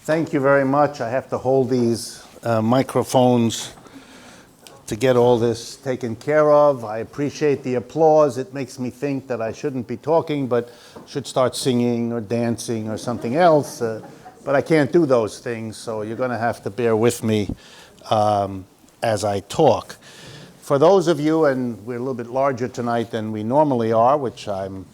Thank you very much. I have to hold these microphones to get all this taken care of. I appreciate the applause. It makes me think that I shouldn't be talking, but should start singing or dancing or something else. But I can't do those things, so you're going to have to bear with me as I talk. For those of you, and we're a little bit larger tonight than we normally are, which I'm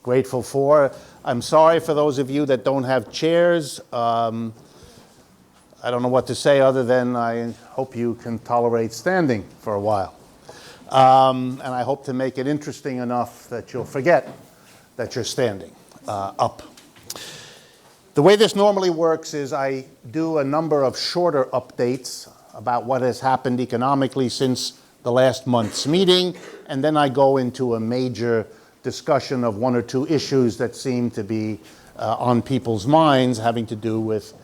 grateful for. I'm sorry for those of you that don't have chairs. I don't know what to say other than I hope you can tolerate standing for a while. And I hope to make it interesting enough that you'll forget that you're standing up. The way this normally works is I do a number of shorter updates about what has happened economically since the last month's meeting, and then I go into a major discussion of one or two issues that seem to be on people's minds having to do with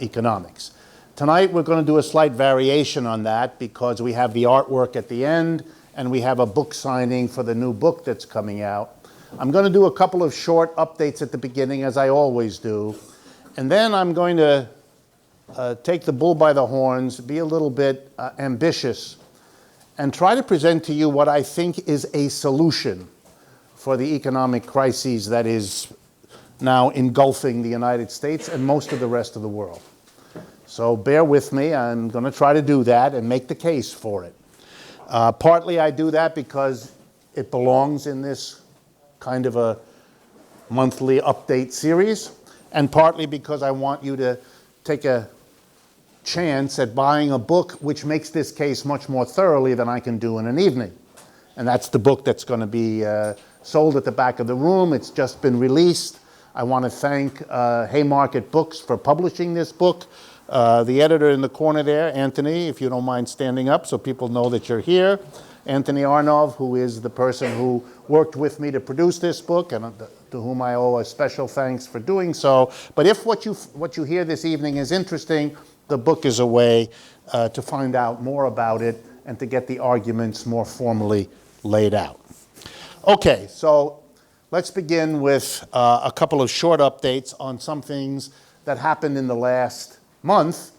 economics. Tonight we're going to do a slight variation on that because we have the artwork at the end and we have a book signing for the new book that's coming out. I'm going to do a couple of short updates at the beginning, as I always do, and then I'm going to take the bull by the horns, be a little bit ambitious, and try to present to you what I think is a solution for the economic crises that is now engulfing the United States and most of the rest of the world. So bear with me. I'm going to try to do that and make the case for it. Partly I do that because it belongs in this kind of a monthly update series, and partly because I want you to take a chance at buying a book which makes this case much more thoroughly than I can do in an evening. And that's the book that's going to be sold at the back of the room. It's just been released. I want to thank Haymarket Books for publishing this book. The editor in the corner there, Anthony, if you don't mind standing up so people know that you're here. Anthony Arnov, who is the person who worked with me to produce this book and to whom I owe a special thanks for doing so. But if what you hear this evening is interesting, the book is a way to find out more about it and to get the arguments more formally laid out. Okay, so let's begin with a couple of short updates on some things that happened in the last month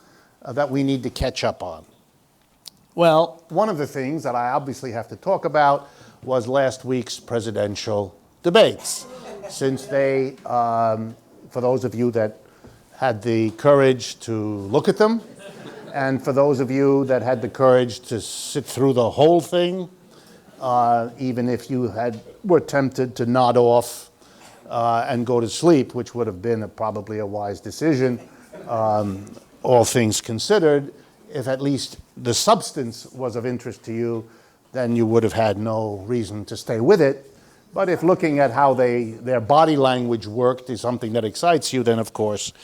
that we need to catch up on. Well, one of the things that I obviously have to talk about was last week's presidential debates, since they, for those of you that had the courage to look at them, and for those of you that had the courage to sit through the whole thing, even if you were tempted to nod off and go to sleep, which would have been probably a wise decision, all things considered, if at least the substance was of interest to you, then you would have had no reason to stay with it. But if looking at how their body language worked is something that excites you, then of course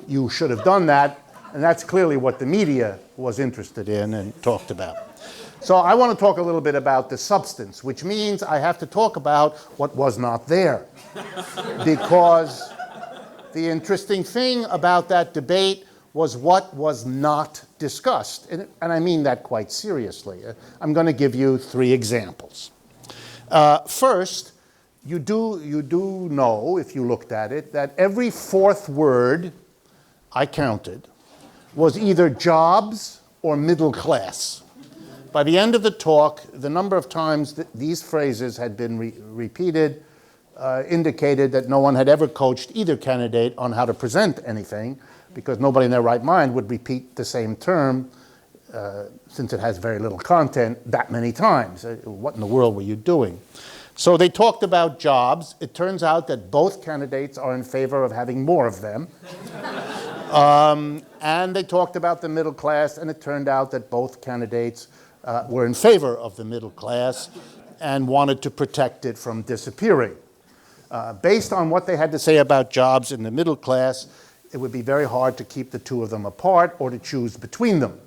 you should have done that. And that's clearly what the media was interested in and talked about. So I want to talk a little bit about the substance, which means I have to talk about what was not there. Because the interesting thing about that debate was what was not discussed. And I mean that quite seriously. I'm going to give you 3 examples. First, you do know, if you looked at it, that every 4th word I counted was either jobs or middle class. By the end of the talk, the number of times that these phrases had been repeated indicated that no one had ever coached either candidate on how to present anything, because nobody in their right mind would repeat the same term, since it has very little content, that many times. What in the world were you doing? So they talked about jobs. It turns out that both candidates are in favor of having more of them. And they talked about the middle class, and it turned out that both candidates were in favor of the middle class and wanted to protect it from disappearing. Based on what they had to say about jobs in the middle class, it would be very hard to keep the two of them apart or to choose between them,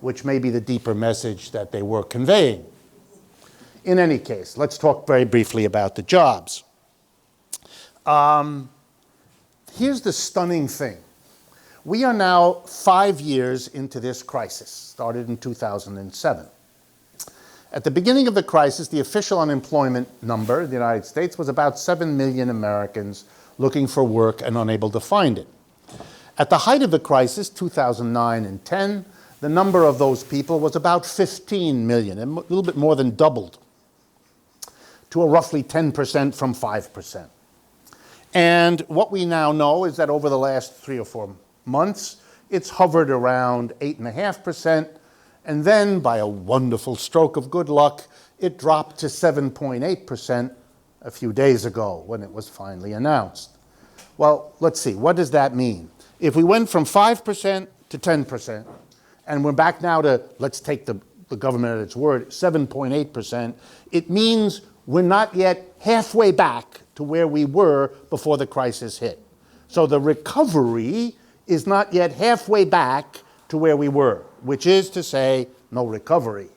which may be the deeper message that they were conveying. In any case, let's talk very briefly about the jobs. Here's the stunning thing. We are now 5 years into this crisis, started in 2007. At the beginning of the crisis, the official unemployment number in the United States was about 7 million Americans looking for work and unable to find it. At the height of the crisis, 2009 and 10, the number of those people was about 15 million, a little bit more than doubled, to a roughly 10% from 5%. And what we now know is that over the last 3 or 4 months, it's hovered around 8.5%, and then, by a wonderful stroke of good luck, it dropped to 7.8% a few days ago when it was finally announced. Well, let's see, what does that mean? If we went from 5% to 10%, and we're back now to, let's take the government at its word, 7.8%, it means we're not yet halfway back to where we were before the crisis hit. So the recovery is not yet halfway back to where we were, which is to say, no recovery.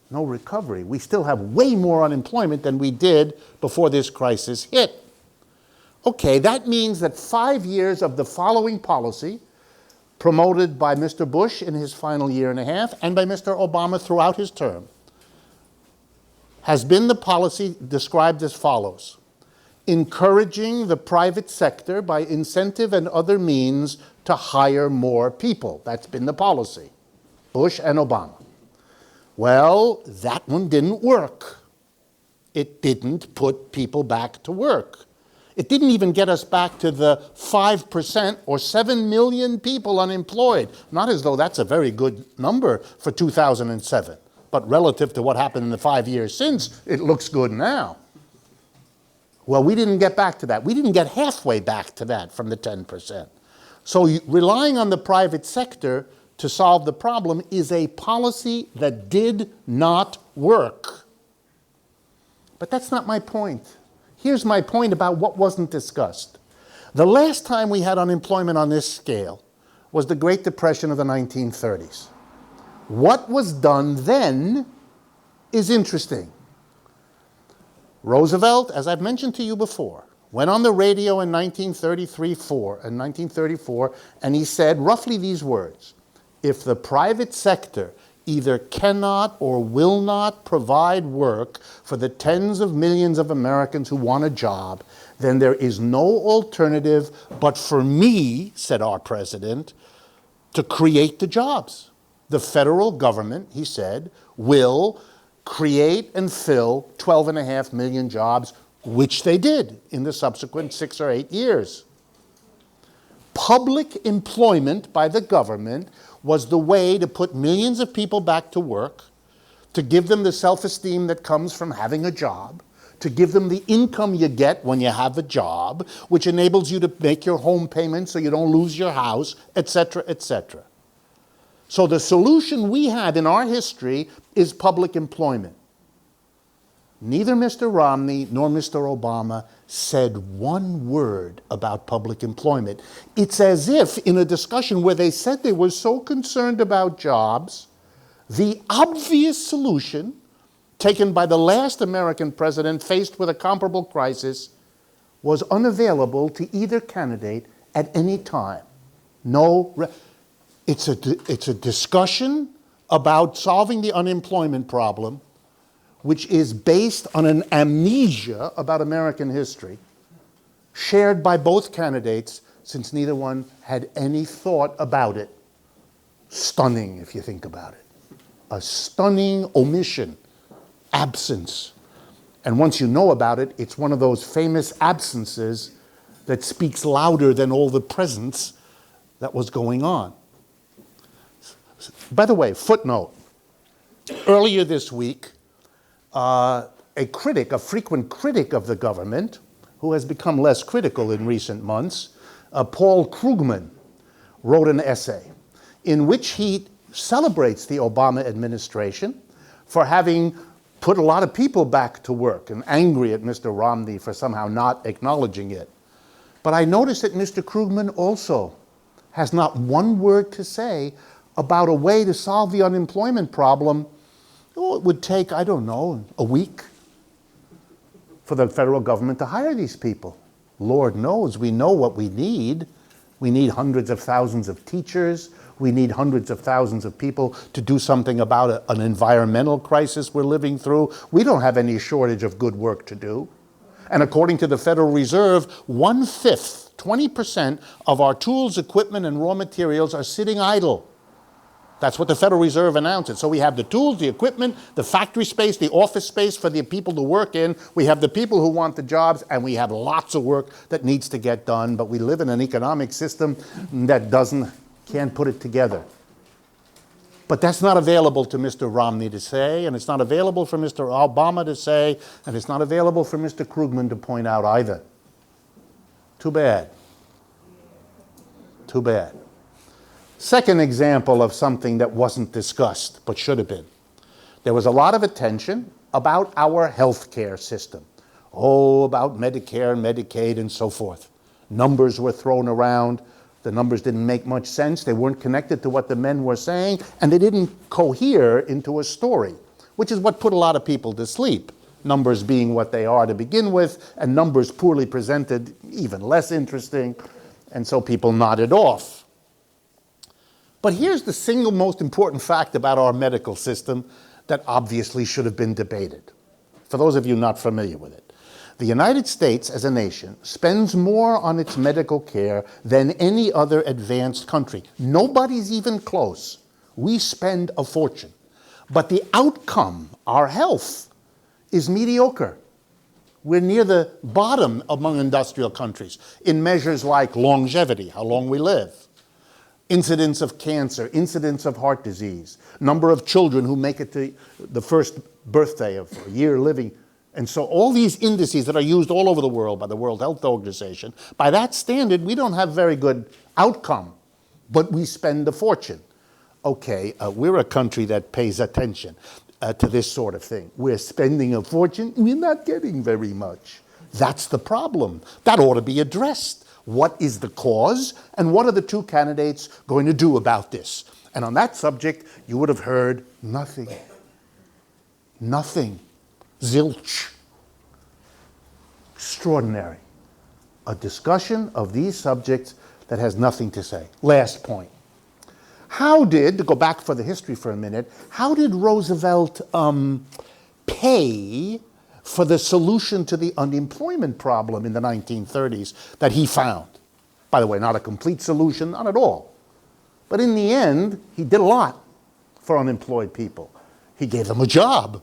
No recovery. We still have way more unemployment than we did before this crisis hit. Okay, that means that 5 years of the following policy, promoted by Mr. Bush in his final year and a half and by Mr. Obama throughout his term, has been the policy described as follows: encouraging the private sector by incentive and other means to hire more people. That's been the policy, Bush and Obama. Well, that one didn't work. It didn't put people back to work. It didn't even get us back to the 5% or 7 million people unemployed. Not as though that's a very good number for 2007, but relative to what happened in the 5 years since, it looks good now. Well, we didn't get back to that. We didn't get halfway back to that from the 10%. So relying on the private sector to solve the problem is a policy that did not work. But that's not my point. Here's my point about what wasn't discussed. The last time we had unemployment on this scale was the Great Depression of the 1930s. What was done then is interesting. Roosevelt, as I've mentioned to you before, went on the radio in 1934, and he said roughly these words: if the private sector either cannot or will not provide work for the tens of millions of Americans who want a job, then there is no alternative but for me, said our president, to create the jobs. The federal government, he said, will create and fill 12.5 million jobs, which they did in the subsequent 6 or 8 years. Public employment by the government was the way to put millions of people back to work, to give them the self-esteem that comes from having a job, to give them the income you get when you have a job, which enables you to make your home payment so you don't lose your house, etc., etc. So the solution we had in our history is public employment. Neither Mr. Romney nor Mr. Obama said one word about public employment. It's as if in a discussion where they said they were so concerned about jobs, the obvious solution taken by the last American president faced with a comparable crisis was unavailable to either candidate at any time. It's a discussion about solving the unemployment problem, which is based on an amnesia about American history, shared by both candidates, since neither one had any thought about it. Stunning, if you think about it. A stunning omission, absence. And once you know about it, it's one of those famous absences that speaks louder than all the presence that was going on. By the way, footnote. Earlier this week, a frequent critic of the government, who has become less critical in recent months, Paul Krugman, wrote an essay in which he celebrates the Obama administration for having put a lot of people back to work, and angry at Mr. Romney for somehow not acknowledging it. But I noticed that Mr. Krugman also has not one word to say about a way to solve the unemployment problem. Oh, it would take, I don't know, a week for the federal government to hire these people. Lord knows we know what we need. We need hundreds of thousands of teachers. We need hundreds of thousands of people to do something about an environmental crisis we're living through. We don't have any shortage of good work to do. And according to the Federal Reserve, 1/5, 20% of our tools, equipment, and raw materials are sitting idle. That's what the Federal Reserve announced. So we have the tools, the equipment, the factory space, the office space for the people to work in. We have the people who want the jobs, and we have lots of work that needs to get done. But we live in an economic system that can't put it together. But that's not available to Mr. Romney to say, and it's not available for Mr. Obama to say, and it's not available for Mr. Krugman to point out either. Too bad. Too bad. Second example of something that wasn't discussed, but should have been. There was a lot of attention about our health care system. Oh, about Medicare and Medicaid and so forth. Numbers were thrown around. The numbers didn't make much sense. They weren't connected to what the men were saying, and they didn't cohere into a story, which is what put a lot of people to sleep. Numbers being what they are to begin with, and numbers poorly presented, even less interesting, and so people nodded off. But here's the single most important fact about our medical system that obviously should have been debated. For those of you not familiar with it, the United States as a nation spends more on its medical care than any other advanced country. Nobody's even close. We spend a fortune. But the outcome, our health, is mediocre. We're near the bottom among industrial countries in measures like longevity, how long we live, incidence of cancer, incidence of heart disease, number of children who make it to the first birthday of a year living. And so all these indices that are used all over the world by the World Health Organization, by that standard, we don't have very good outcome, but we spend a fortune. Okay, we're a country that pays attention to this sort of thing. We're spending a fortune, we're not getting very much. That's the problem. That ought to be addressed. What is the cause, and what are the two candidates going to do about this? And on that subject, you would have heard nothing. Nothing. Zilch. Extraordinary. A discussion of these subjects that has nothing to say. Last point. To go back for the history for a minute, how did Roosevelt pay for the solution to the unemployment problem in the 1930s that he found? By the way, not a complete solution, not at all. But in the end, he did a lot for unemployed people. He gave them a job.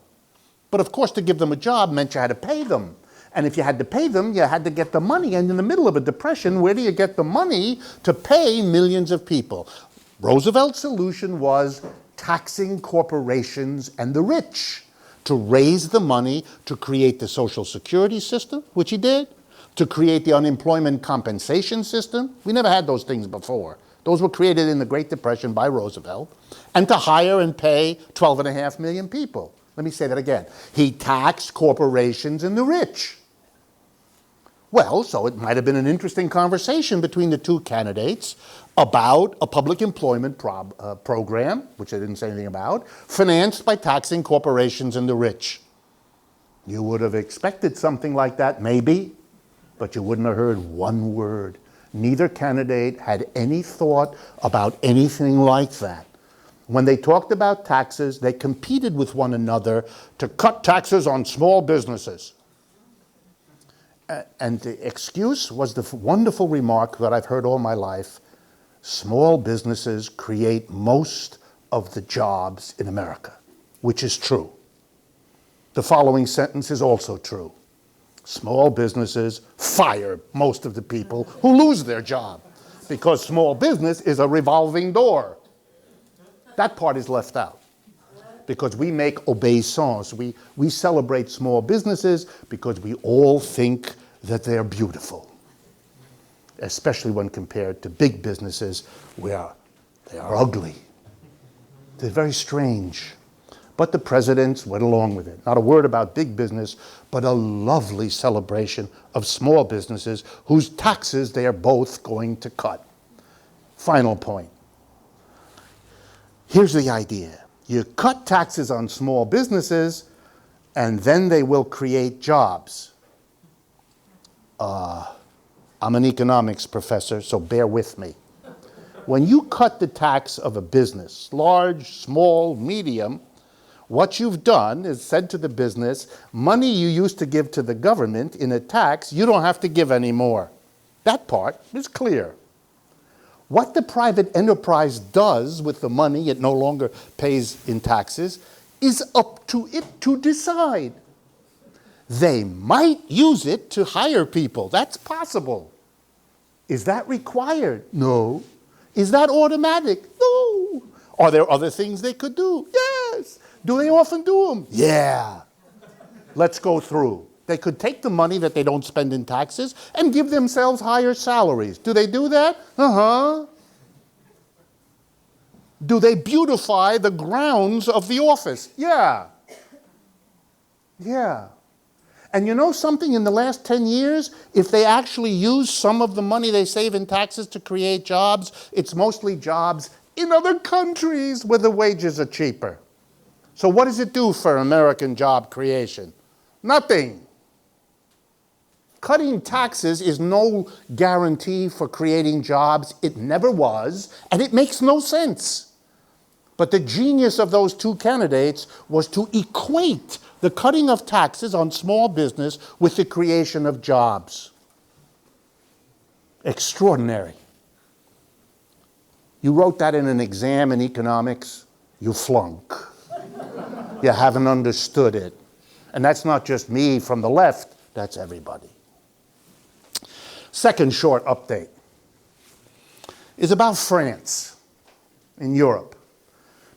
But of course, to give them a job meant you had to pay them. And if you had to pay them, you had to get the money. And in the middle of a depression, where do you get the money to pay millions of people? Roosevelt's solution was taxing corporations and the rich, to raise the money to create the Social Security system, which he did, to create the unemployment compensation system. We never had those things before. Those were created in the Great Depression by Roosevelt, and to hire and pay 12.5 million people. Let me say that again. He taxed corporations and the rich. Well, so it might have been an interesting conversation between the two candidates about a public employment program, which I didn't say anything about, financed by taxing corporations and the rich. You would have expected something like that, maybe, but you wouldn't have heard one word. Neither candidate had any thought about anything like that. When they talked about taxes, they competed with one another to cut taxes on small businesses. And the excuse was the wonderful remark that I've heard all my life: small businesses create most of the jobs in America, which is true. The following sentence is also true. Small businesses fire most of the people who lose their job, because small business is a revolving door. That part is left out, because we make obeisance. We celebrate small businesses because we all think that they're beautiful, especially when compared to big businesses where they are ugly. They're very strange. But the presidents went along with it. Not a word about big business, but a lovely celebration of small businesses whose taxes they are both going to cut. Final point. Here's the idea. You cut taxes on small businesses, and then they will create jobs. I'm an economics professor, so bear with me. When you cut the tax of a business, large, small, medium, what you've done is said to the business, money you used to give to the government in a tax, you don't have to give anymore. That part is clear. What the private enterprise does with the money it no longer pays in taxes is up to it to decide. They might use it to hire people. That's possible. Is that required? No. Is that automatic? No. Are there other things they could do? Yes. Do they often do them? Yeah. Let's go through. They could take the money that they don't spend in taxes and give themselves higher salaries. Do they do that? Uh-huh. Do they beautify the grounds of the office? Yeah. Yeah. And you know something, in the last 10 years, if they actually use some of the money they save in taxes to create jobs, it's mostly jobs in other countries where the wages are cheaper. So what does it do for American job creation? Nothing. Cutting taxes is no guarantee for creating jobs. It never was, and it makes no sense. But the genius of those two candidates was to equate the cutting of taxes on small business with the creation of jobs. Extraordinary. You wrote that in an exam in economics, you flunk. You haven't understood it. And that's not just me from the left, that's everybody. Second short update is about France in Europe,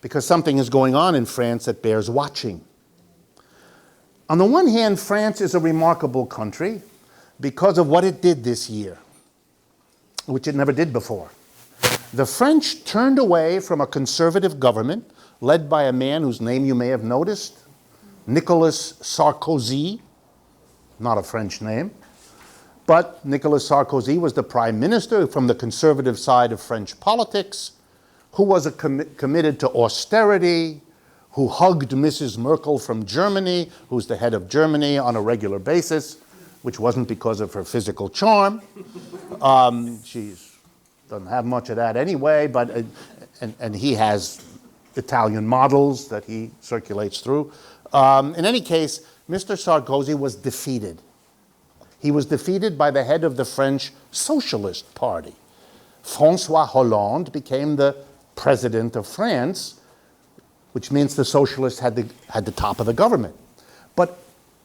because something is going on in France that bears watching. On the one hand, France is a remarkable country because of what it did this year, which it never did before. The French turned away from a conservative government led by a man whose name you may have noticed, Nicolas Sarkozy, not a French name, but Nicolas Sarkozy was the prime minister from the conservative side of French politics, who was committed to austerity, who hugged Mrs. Merkel from Germany, who's the head of Germany on a regular basis, which wasn't because of her physical charm. She doesn't have much of that anyway, but and he has Italian models that he circulates through. In any case, Mr. Sarkozy was defeated. He was defeated by the head of the French Socialist Party. François Hollande became the president of France, which means the socialists had the top of the government. But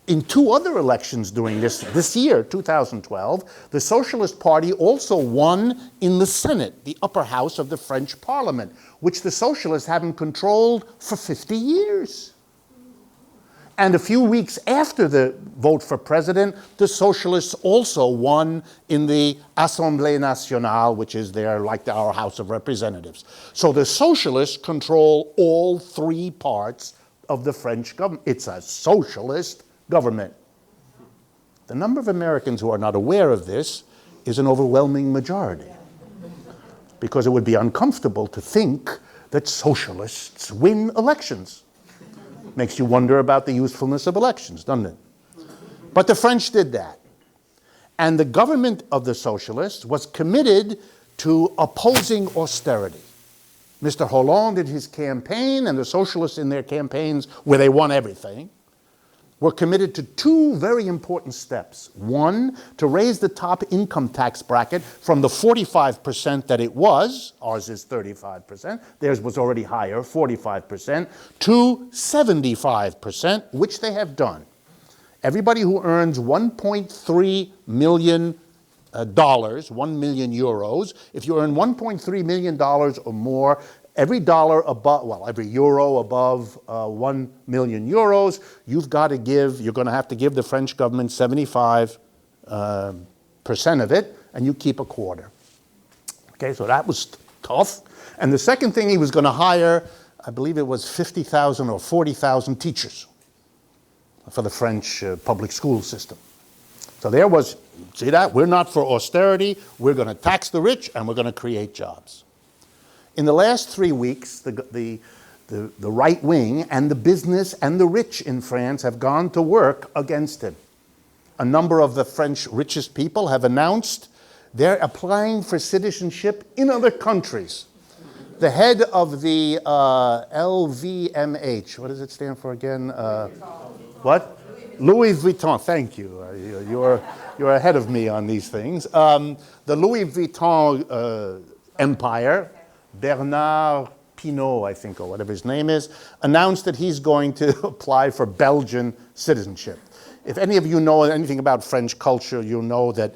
in two other elections during this year, 2012, the Socialist Party also won in the Senate, the upper house of the French Parliament, which the socialists haven't controlled for 50 years. And a few weeks after the vote for president, the socialists also won in the Assemblée Nationale, which is like our House of Representatives. So the socialists control all three parts of the French government. It's a socialist government. The number of Americans who are not aware of this is an overwhelming majority, because it would be uncomfortable to think that socialists win elections. Makes you wonder about the usefulness of elections, doesn't it? But the French did that. And the government of the socialists was committed to opposing austerity. Mr. Hollande in his campaign and the socialists in their campaigns, where they won everything, were committed to two very important steps. One, to raise the top income tax bracket from the 45% that it was, ours is 35%, theirs was already higher, 45%, to 75%, which they have done. Everybody who earns $1.3 million, 1 million euros, if you earn $1.3 million or more, every dollar above, well, every euro above 1 million euros, you're going to have to give the French government 75% of it, and you keep a quarter. Okay, so that was tough. And the second thing, he was going to hire, I believe it was 50,000 or 40,000 teachers for the French public school system. So there was, see that? We're not for austerity, we're going to tax the rich, and we're going to create jobs. In the last 3 weeks, the right wing and the business and the rich in France have gone to work against him. A number of the French richest people have announced they're applying for citizenship in other countries. The head of the LVMH, what does it stand for again? What? Louis Vuitton, thank you. You're ahead of me on these things. The Louis Vuitton empire, Bernard Pinault, I think, or whatever his name is, announced that he's going to apply for Belgian citizenship. If any of you know anything about French culture, you'll know that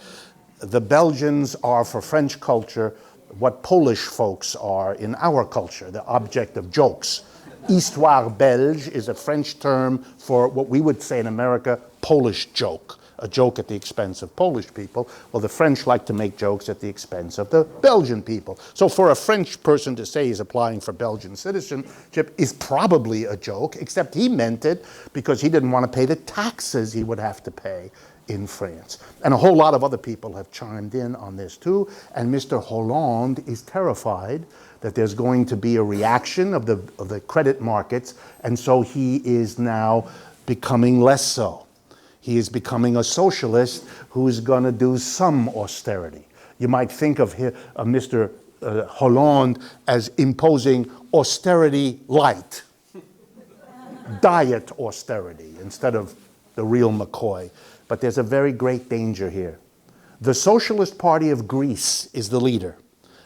the Belgians are, for French culture, what Polish folks are in our culture, the object of jokes. Histoire belge is a French term for what we would say in America, Polish joke, a joke at the expense of Polish people. Well, the French like to make jokes at the expense of the Belgian people. So for a French person to say he's applying for Belgian citizenship is probably a joke, except he meant it because he didn't want to pay the taxes he would have to pay in France. And a whole lot of other people have chimed in on this too, and Mr. Hollande is terrified that there's going to be a reaction of the credit markets, and so he is now becoming less so. He is becoming a socialist who is going to do some austerity. You might think of Mr. Hollande as imposing austerity light, diet austerity, instead of the real McCoy. But there's a very great danger here. The Socialist Party of Greece is the leader.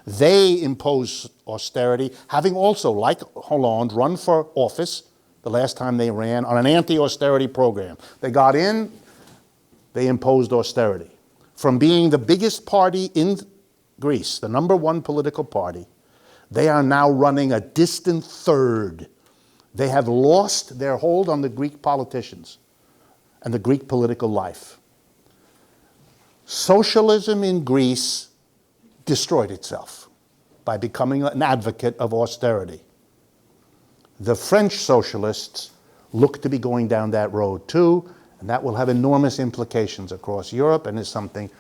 They impose austerity, having also, like Hollande, run for office the last time they ran on an anti-austerity program. They got in, they imposed austerity. From being the biggest party in Greece, the #1 political party, they are now running a distant third. They have lost their hold on the Greek politicians and the Greek political life. Socialism in Greece destroyed itself by becoming an advocate of austerity. The French socialists look to be going down that road too, and that will have enormous implications across Europe and is something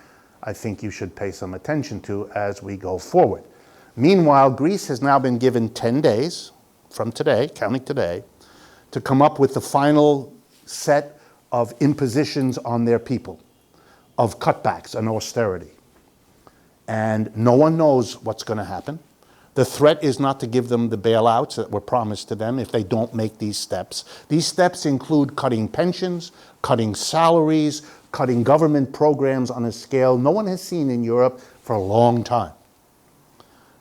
I think you should pay some attention to as we go forward. Meanwhile, Greece has now been given 10 days from today, counting today, to come up with the final set of impositions on their people, of cutbacks and austerity. And no one knows what's going to happen. The threat is not to give them the bailouts that were promised to them if they don't make these steps. These steps include cutting pensions, cutting salaries, cutting government programs on a scale no one has seen in Europe for a long time.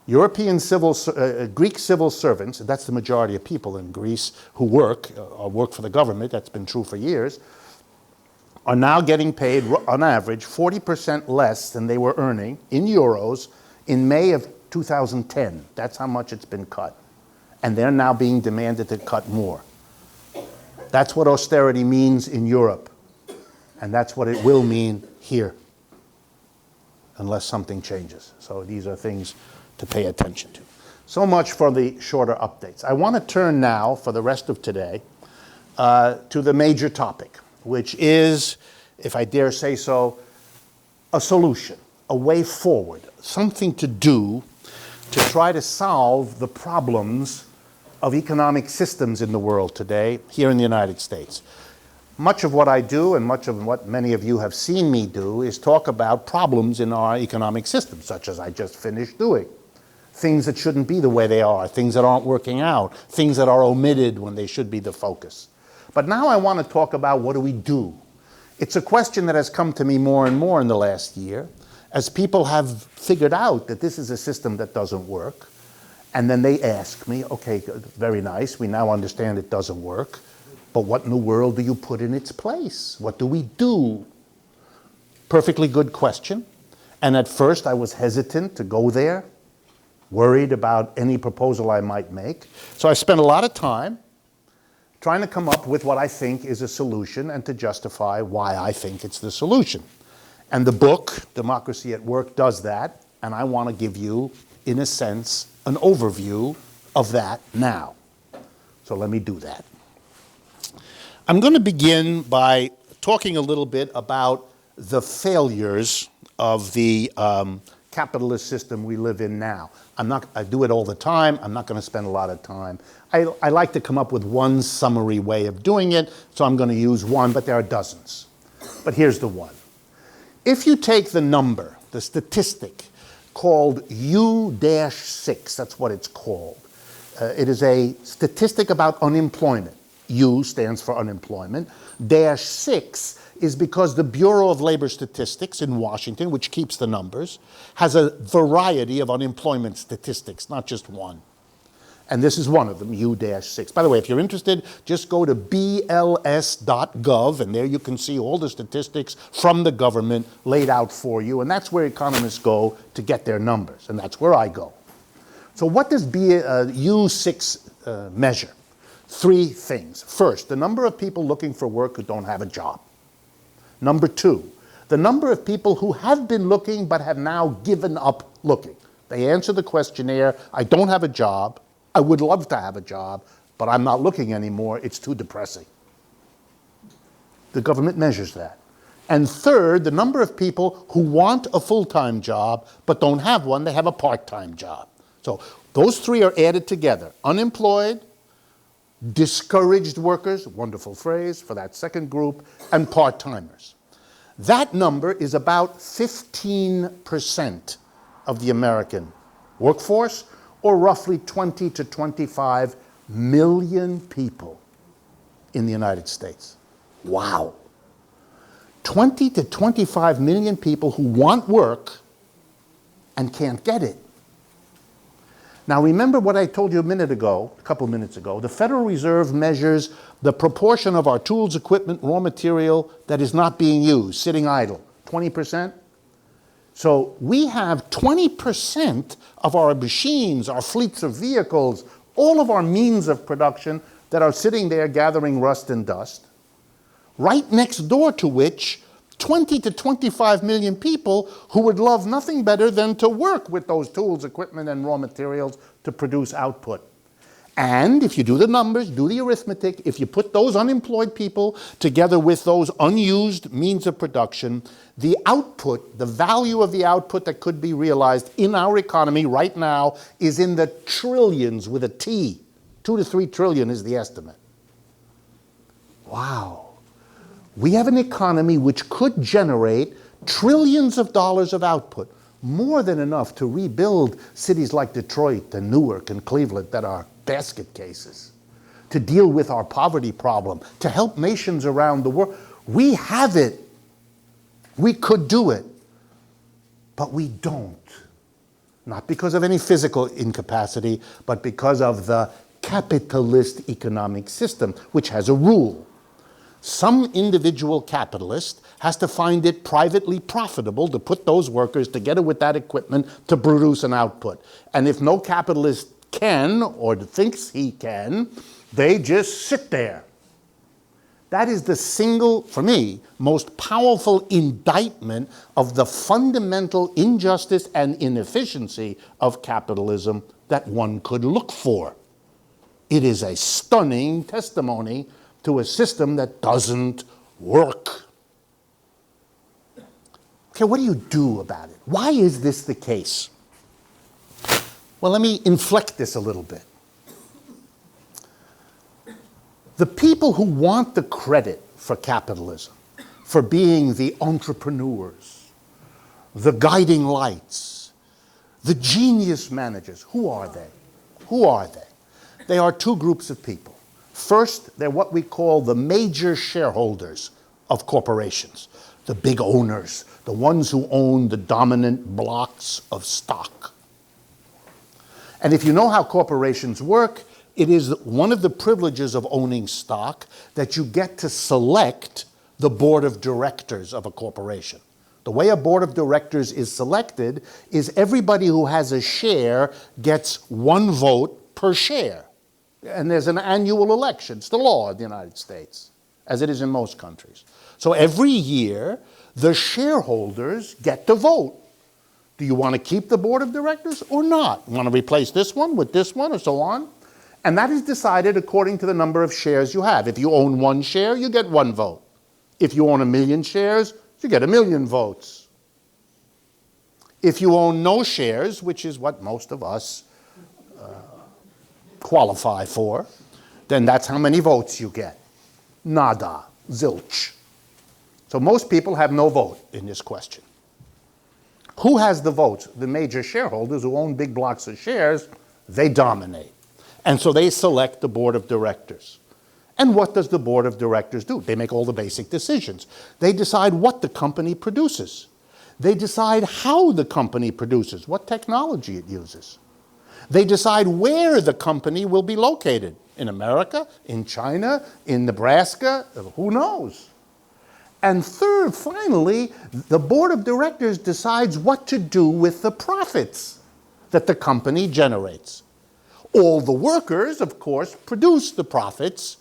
Greek civil servants, and that's the majority of people in Greece who work for the government, that's been true for years, are now getting paid, on average, 40% less than they were earning in euros in May of 2010. That's how much it's been cut. And they're now being demanded to cut more. That's what austerity means in Europe. And that's what it will mean here, unless something changes. So these are things to pay attention to. So much for the shorter updates. I want to turn now, for the rest of today, to the major topic, which is, if I dare say so, a solution, a way forward, something to do to try to solve the problems of economic systems in the world today, here in the United States. Much of what I do, and much of what many of you have seen me do, is talk about problems in our economic system, such as I just finished doing. Things that shouldn't be the way they are, things that aren't working out, things that are omitted when they should be the focus. But now I want to talk about what do we do? It's a question that has come to me more and more in the last year, as people have figured out that this is a system that doesn't work. And then they ask me, okay, very nice, we now understand it doesn't work, but what in the world do you put in its place? What do we do? Perfectly good question. And at first I was hesitant to go there, worried about any proposal I might make. So I spent a lot of time trying to come up with what I think is a solution and to justify why I think it's the solution. And the book, Democracy at Work, does that, and I want to give you, in a sense, an overview of that now. So let me do that. I'm going to begin by talking a little bit about the failures of the capitalist system we live in now. I do it all the time. I'm not going to spend a lot of time. I like to come up with one summary way of doing it, so I'm going to use one, but there are dozens. But here's the one. If you take the number, the statistic, called U-6, that's what it's called. It is a statistic about unemployment. U stands for unemployment. -6 is because the Bureau of Labor Statistics in Washington, which keeps the numbers, has a variety of unemployment statistics, not just one. And this is one of them, U-6. By the way, if you're interested, just go to bls.gov, and there you can see all the statistics from the government laid out for you, and that's where economists go to get their numbers, and that's where I go. So what does U-6 measure? 3 things. First, the number of people looking for work who don't have a job. Number 2, the number of people who have been looking but have now given up looking. They answer the questionnaire, I don't have a job, I would love to have a job, but I'm not looking anymore, it's too depressing. The government measures that. And third, the number of people who want a full-time job but don't have one, they have a part-time job. So those 3 are added together. Unemployed, discouraged workers, wonderful phrase for that second group, and part-timers. That number is about 15% of the American workforce, or roughly 20 to 25 million people in the United States. Wow. 20 to 25 million people who want work and can't get it. Now remember what I told you a couple minutes ago. The Federal Reserve measures the proportion of our tools, equipment, raw material that is not being used, sitting idle, 20%. So we have 20% of our machines, our fleets of vehicles, all of our means of production that are sitting there gathering rust and dust, right next door to which 20 to 25 million people who would love nothing better than to work with those tools, equipment, and raw materials to produce output. And if you do the numbers, do the arithmetic, if you put those unemployed people together with those unused means of production, the output, the value of the output that could be realized in our economy right now is in the trillions with a T. 2 to 3 trillion is the estimate. Wow. We have an economy which could generate trillions of dollars of output, more than enough to rebuild cities like Detroit and Newark and Cleveland that are basket cases, to deal with our poverty problem, to help nations around the world. We have it. We could do it, but we don't. Not because of any physical incapacity, but because of the capitalist economic system, which has a rule. Some individual capitalist has to find it privately profitable to put those workers together with that equipment to produce an output. And if no capitalist can, or thinks he can, they just sit there. That is the single, for me, most powerful indictment of the fundamental injustice and inefficiency of capitalism that one could look for. It is a stunning testimony to a system that doesn't work. Okay, what do you do about it? Why is this the case? Well, let me inflect this a little bit. The people who want the credit for capitalism, for being the entrepreneurs, the guiding lights, the genius managers, who are they? Who are they? They are 2 groups of people. First, they're what we call the major shareholders of corporations, the big owners, the ones who own the dominant blocks of stock. And if you know how corporations work, it is one of the privileges of owning stock that you get to select the board of directors of a corporation. The way a board of directors is selected is everybody who has a share gets 1 vote per share. And there's an annual election. It's the law in the United States, as it is in most countries. So every year, the shareholders get to vote. Do you want to keep the board of directors or not? You want to replace this one with this one or so on? And that is decided according to the number of shares you have. If you own 1 share, you get 1 vote. If you own 1,000,000 shares, you get 1,000,000 votes. If you own no shares, which is what most of us qualify for, then that's how many votes you get. Nada, zilch. So most people have no vote in this question. Who has the votes? The major shareholders who own big blocks of shares, they dominate. And so they select the board of directors. And what does the board of directors do? They make all the basic decisions. They decide what the company produces. They decide how the company produces, what technology it uses. They decide where the company will be located. In America, in China, in Nebraska, who knows? And third, finally, the board of directors decides what to do with the profits that the company generates. All the workers, of course, produce the profits,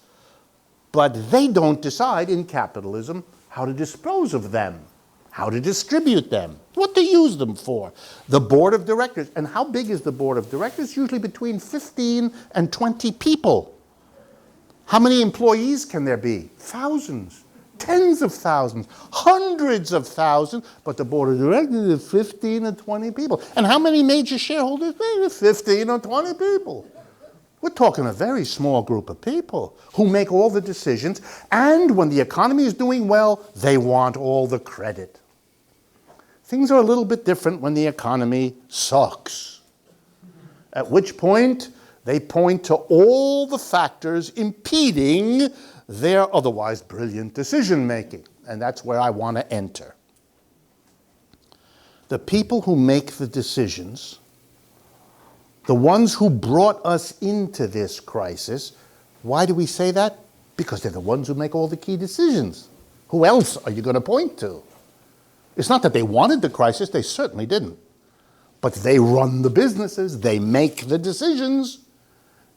but they don't decide in capitalism how to dispose of them, how to distribute them, what to use them for. The board of directors, and how big is the board of directors? Usually between 15 and 20 people. How many employees can there be? Thousands, tens of thousands, hundreds of thousands, but the board of directors is 15 and 20 people. And how many major shareholders? Maybe 15 or 20 people. We're talking a very small group of people who make all the decisions, and when the economy is doing well, they want all the credit. Things are a little bit different when the economy sucks, at which point they point to all the factors impeding their otherwise brilliant decision-making, and that's where I want to enter. The people who make the decisions, the ones who brought us into this crisis, why do we say that? Because they're the ones who make all the key decisions. Who else are you going to point to? It's not that they wanted the crisis, they certainly didn't. But they run the businesses, they make the decisions,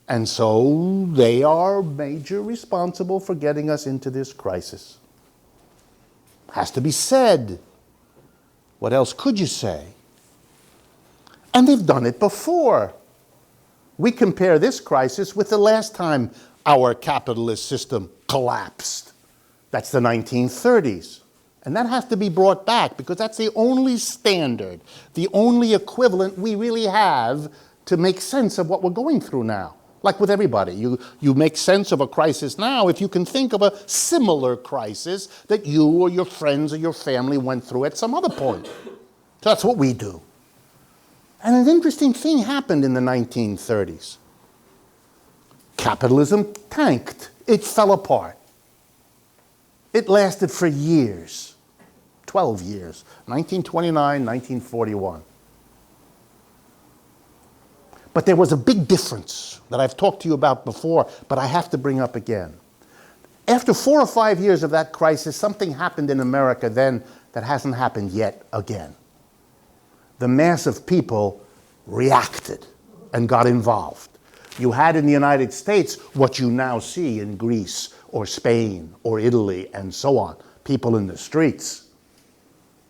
and so they are major responsible for getting us into this crisis. Has to be said. What else could you say? And they've done it before. We compare this crisis with the last time our capitalist system collapsed. That's the 1930s. And that has to be brought back because that's the only standard, the only equivalent we really have to make sense of what we're going through now. Like with everybody, you make sense of a crisis now if you can think of a similar crisis that you or your friends or your family went through at some other point. So that's what we do. And an interesting thing happened in the 1930s. Capitalism tanked. It fell apart. It lasted for years, 12 years, 1929, 1941. But there was a big difference that I've talked to you about before, but I have to bring up again. After 4 or 5 years of that crisis, something happened in America then that hasn't happened yet again. The mass of people reacted and got involved. You had in the United States what you now see in Greece or Spain or Italy and so on, people in the streets.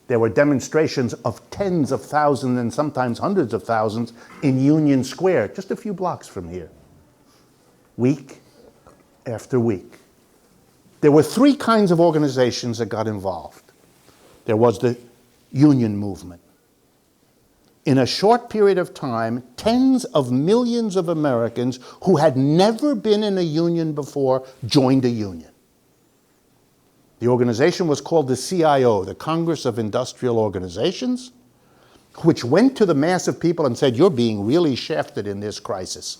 There were demonstrations of tens of thousands and sometimes hundreds of thousands in Union Square, just a few blocks from here, week after week. There were 3 kinds of organizations that got involved. There was the union movement. In a short period of time, tens of millions of Americans who had never been in a union before joined a union. The organization was called the CIO, the Congress of Industrial Organizations, which went to the mass of people and said, you're being really shafted in this crisis.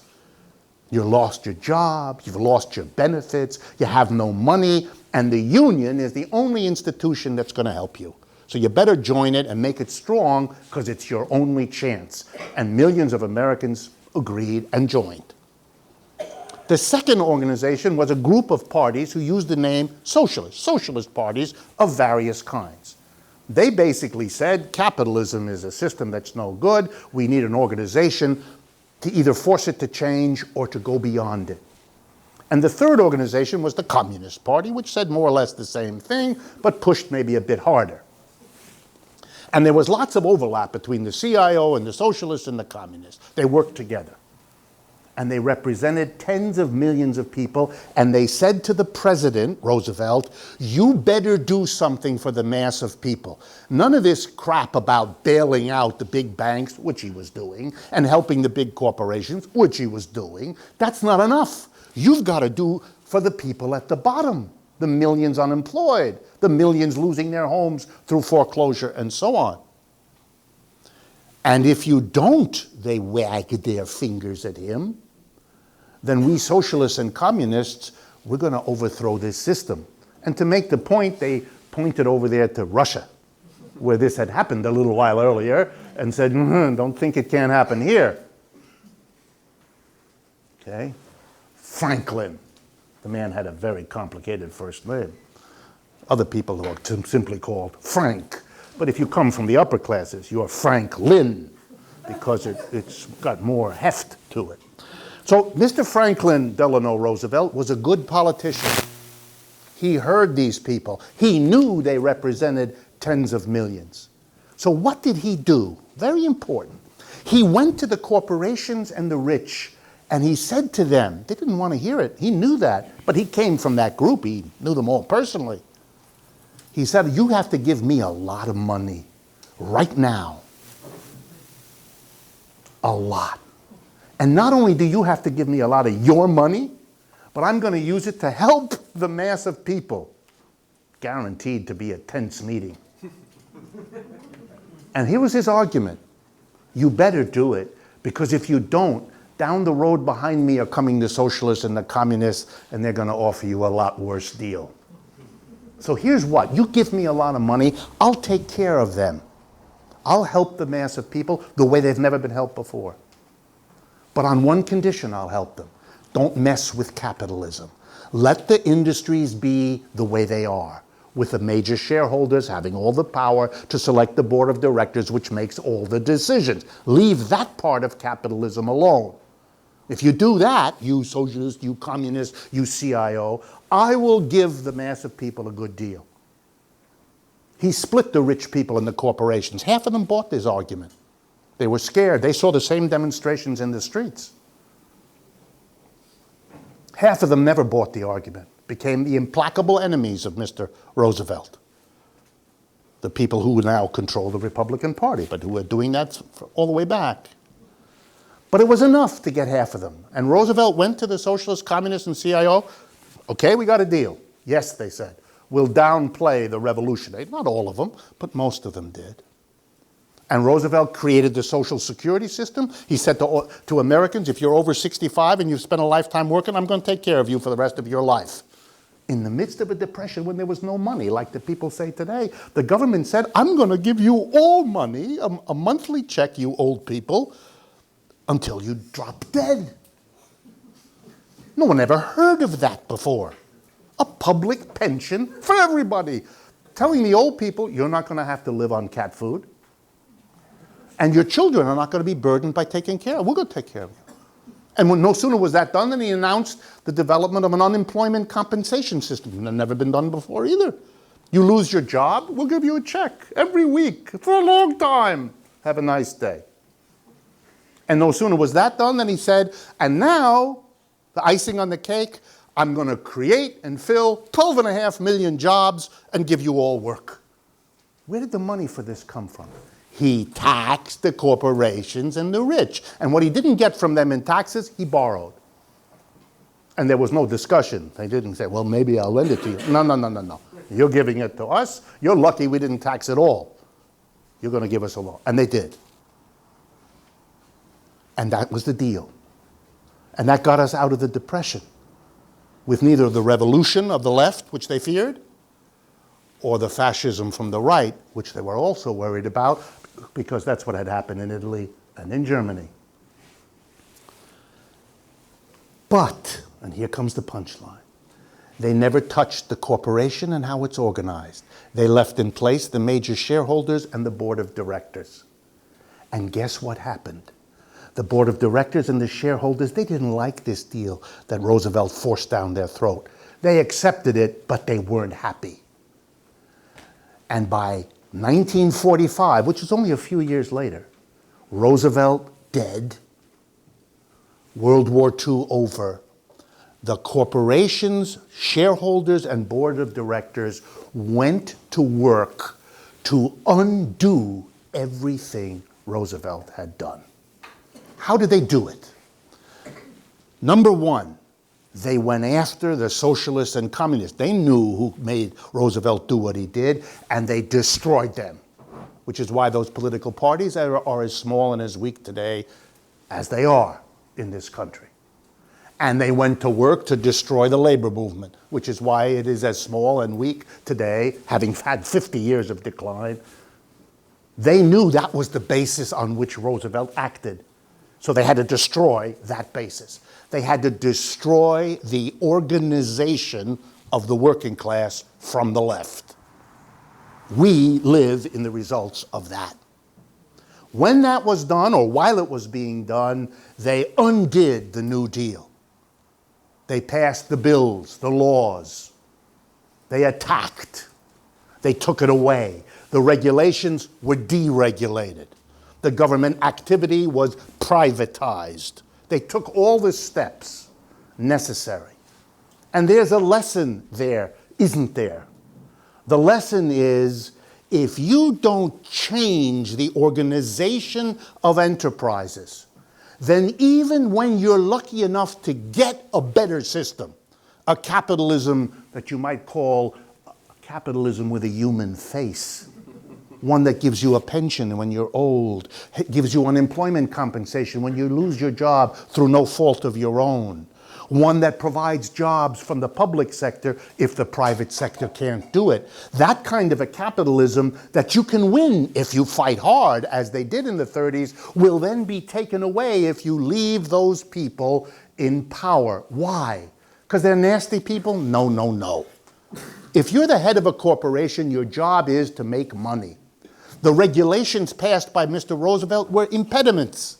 You lost your job, you've lost your benefits, you have no money, and the union is the only institution that's going to help you. So you better join it and make it strong because it's your only chance. And millions of Americans agreed and joined. The second organization was a group of parties who used the name socialist parties of various kinds. They basically said capitalism is a system that's no good. We need an organization to either force it to change or to go beyond it. And the third organization was the Communist Party, which said more or less the same thing, but pushed maybe a bit harder. And there was lots of overlap between the CIO and the socialists and the communists. They worked together. And they represented tens of millions of people, and they said to the president, Roosevelt, you better do something for the mass of people. None of this crap about bailing out the big banks, which he was doing, and helping the big corporations, which he was doing. That's not enough. You've got to do for the people at the bottom, the millions unemployed, the millions losing their homes through foreclosure and so on. And if you don't, they wag their fingers at him, then we socialists and communists we're going to overthrow this system. And to make the point, they pointed over there to Russia, where this had happened a little while earlier, and said, don't think it can't happen here. Okay? Franklin. The man had a very complicated first name. Other people are simply called Frank. But if you come from the upper classes, you're Franklin, because it's got more heft to it. So Mr. Franklin Delano Roosevelt was a good politician. He heard these people. He knew they represented tens of millions. So what did he do? Very important. He went to the corporations and the rich, and he said to them, they didn't want to hear it. He knew that, but he came from that group. He knew them all personally. He said, you have to give me a lot of money right now. A lot. And not only do you have to give me a lot of your money, but I'm going to use it to help the mass of people. Guaranteed to be a tense meeting. And here was his argument. You better do it, because if you don't, down the road behind me are coming the socialists and the communists, and they're going to offer you a lot worse deal. So here's what. You give me a lot of money, I'll take care of them. I'll help the mass of people the way they've never been helped before. But on one condition, I'll help them. Don't mess with capitalism. Let the industries be the way they are, with the major shareholders having all the power to select the board of directors, which makes all the decisions. Leave that part of capitalism alone. If you do that, you socialist, you communist, you CIO, I will give the mass of people a good deal. He split the rich people and the corporations. Half of them bought this argument. They were scared. They saw the same demonstrations in the streets. Half of them never bought the argument, became the implacable enemies of Mr. Roosevelt. The people who now control the Republican Party, but who were doing that all the way back. But it was enough to get half of them. And Roosevelt went to the socialists, communists, and CIO. Okay, we got a deal. Yes, they said. We'll downplay the revolution. Not all of them, but most of them did. And Roosevelt created the Social Security system. He said to Americans, if you're over 65 and you've spent a lifetime working, I'm going to take care of you for the rest of your life. In the midst of a depression when there was no money, like the people say today, the government said, I'm going to give you all money, a monthly check, you old people, until you drop dead. No one ever heard of that before. A public pension for everybody. Telling the old people, you're not going to have to live on cat food. And your children are not going to be burdened by taking care of. We're going to take care of you. And when no sooner was that done than he announced the development of an unemployment compensation system. That had never been done before either. You lose your job, we'll give you a check every week for a long time. Have a nice day. And no sooner was that done than he said, and now, the icing on the cake, I'm going to create and fill 12.5 million jobs and give you all work. Where did the money for this come from? He taxed the corporations and the rich. And what he didn't get from them in taxes, he borrowed. And there was no discussion. They didn't say, well, maybe I'll lend it to you. No. You're giving it to us. You're lucky we didn't tax it all. You're going to give us a lot. And they did. And that was the deal. And that got us out of the Depression, with neither the revolution of the left, which they feared, or the fascism from the right, which they were also worried about, because that's what had happened in Italy and in Germany. But, and here comes the punchline, they never touched the corporation and how it's organized. They left in place the major shareholders and the board of directors. And guess what happened? The board of directors and the shareholders, they didn't like this deal that Roosevelt forced down their throat. They accepted it, but they weren't happy. And by 1945, which was only a few years later, Roosevelt dead, World War II over, the corporations, shareholders, and board of directors went to work to undo everything Roosevelt had done. How did they do it? Number one, they went after the socialists and communists. They knew who made Roosevelt do what he did, and they destroyed them, which is why those political parties are as small and as weak today as they are in this country. And they went to work to destroy the labor movement, which is why it is as small and weak today, having had 50 years of decline. They knew that was the basis on which Roosevelt acted. So they had to destroy that basis. They had to destroy the organization of the working class from the left. We live in the results of that. When that was done, or while it was being done, they undid the New Deal. They passed the bills, the laws. They attacked. They took it away. The regulations were deregulated. The government activity was privatized. They took all the steps necessary. And there's a lesson there, isn't there? The lesson is, if you don't change the organization of enterprises, then even when you're lucky enough to get a better system, a capitalism that you might call a capitalism with a human face, one that gives you a pension when you're old, gives you unemployment compensation when you lose your job through no fault of your own, one that provides jobs from the public sector if the private sector can't do it. That kind of a capitalism that you can win if you fight hard, as they did in the 30s, will then be taken away if you leave those people in power. Why? Because they're nasty people? No, no, no. If you're the head of a corporation, your job is to make money. The regulations passed by Mr. Roosevelt were impediments.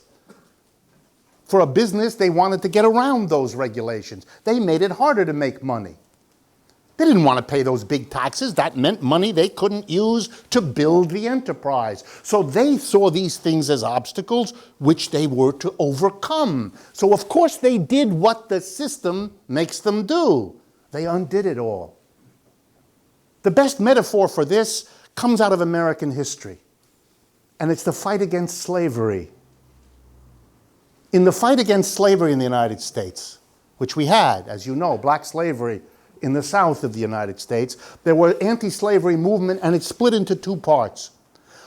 For a business, they wanted to get around those regulations. They made it harder to make money. They didn't want to pay those big taxes. That meant money they couldn't use to build the enterprise. So they saw these things as obstacles which they were to overcome. So of course they did what the system makes them do. They undid it all. The best metaphor for this comes out of American history, and it's the fight against slavery. In the fight against slavery in the United States, which we had, as you know, black slavery in the South of the United States, there were anti-slavery movement, and it split into two parts.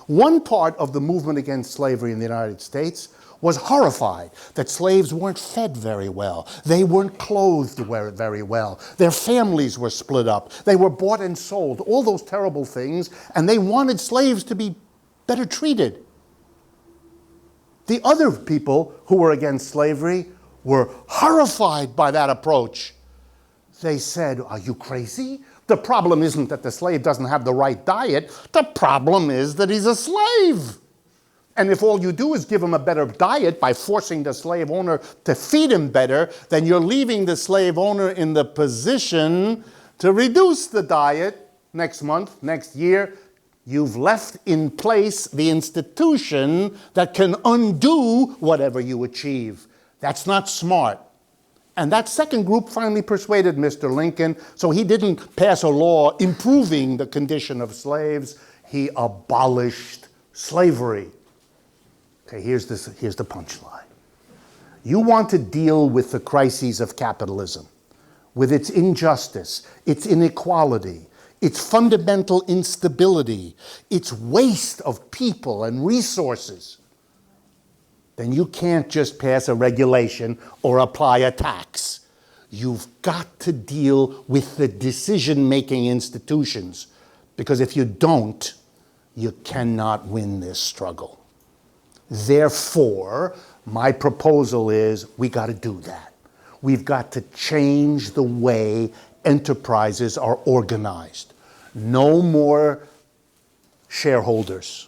One part of the movement against slavery in the United States was horrified that slaves weren't fed very well. They weren't clothed very well. Their families were split up. They were bought and sold, all those terrible things, and they wanted slaves to be better treated. The other people who were against slavery were horrified by that approach. They said, "Are you crazy? The problem isn't that the slave doesn't have the right diet. The problem is that he's a slave. And if all you do is give him a better diet by forcing the slave owner to feed him better, then you're leaving the slave owner in the position to reduce the diet next month, next year. You've left in place the institution that can undo whatever you achieve. That's not smart." And that second group finally persuaded Mr. Lincoln, so he didn't pass a law improving the condition of slaves. He abolished slavery. Okay, here's the punchline. You want to deal with the crises of capitalism, with its injustice, its inequality, its fundamental instability, its waste of people and resources, then you can't just pass a regulation or apply a tax. You've got to deal with the decision-making institutions, because if you don't, you cannot win this struggle. Therefore, my proposal is we got to do that. We've got to change the way enterprises are organized. No more shareholders.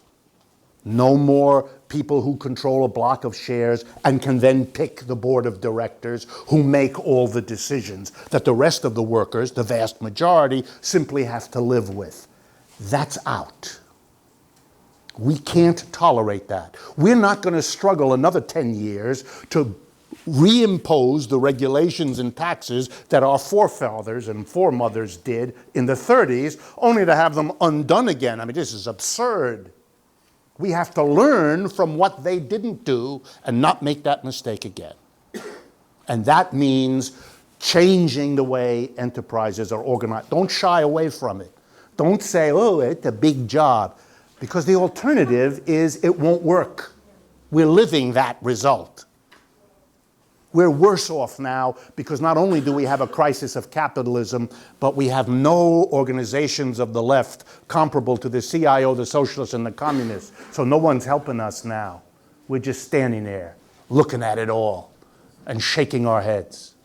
No more people who control a block of shares and can then pick the board of directors who make all the decisions that the rest of the workers, the vast majority, simply have to live with. That's out. We can't tolerate that. We're not going to struggle another 10 years to reimpose the regulations and taxes that our forefathers and foremothers did in the 30s, only to have them undone again. I mean, this is absurd. We have to learn from what they didn't do and not make that mistake again. And that means changing the way enterprises are organized. Don't shy away from it. Don't say, "Oh, it's a big job," because the alternative is it won't work. We're living that result. We're worse off now because not only do we have a crisis of capitalism, but we have no organizations of the left comparable to the CIO, the socialists, and the communists. So no one's helping us now. We're just standing there, looking at it all and shaking our heads.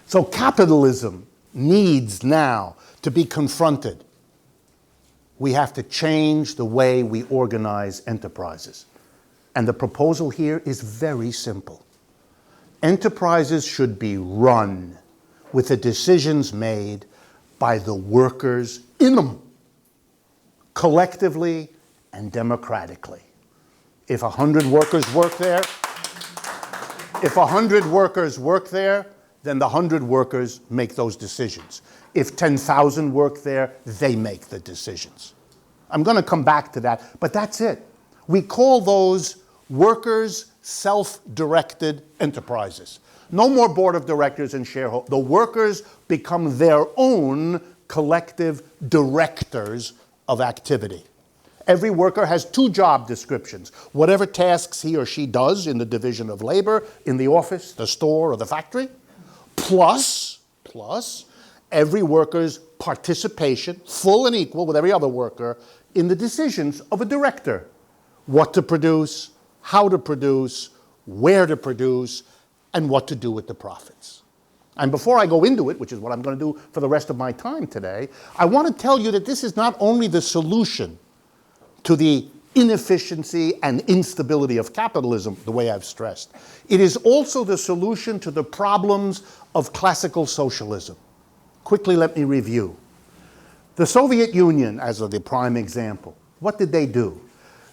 So capitalism needs now to be confronted. We have to change the way we organize enterprises. And the proposal here is very simple. Enterprises should be run with the decisions made by the workers in them, collectively and democratically. If 100 workers work there, then the 100 workers make those decisions. If 10,000 work there, they make the decisions. I'm going to come back to that, but that's it. We call those workers' self-directed enterprises. No more board of directors and shareholders. The workers become their own collective directors of activity. Every worker has 2 job descriptions. Whatever tasks he or she does in the division of labor, in the office, the store, or the factory, plus every worker's participation, full and equal with every other worker, in the decisions of a director. What to produce, how to produce, where to produce, and what to do with the profits. And before I go into it, which is what I'm going to do for the rest of my time today, I want to tell you that this is not only the solution to the inefficiency and instability of capitalism, the way I've stressed. It is also the solution to the problems of classical socialism. Quickly, let me review. The Soviet Union, as the prime example, what did they do?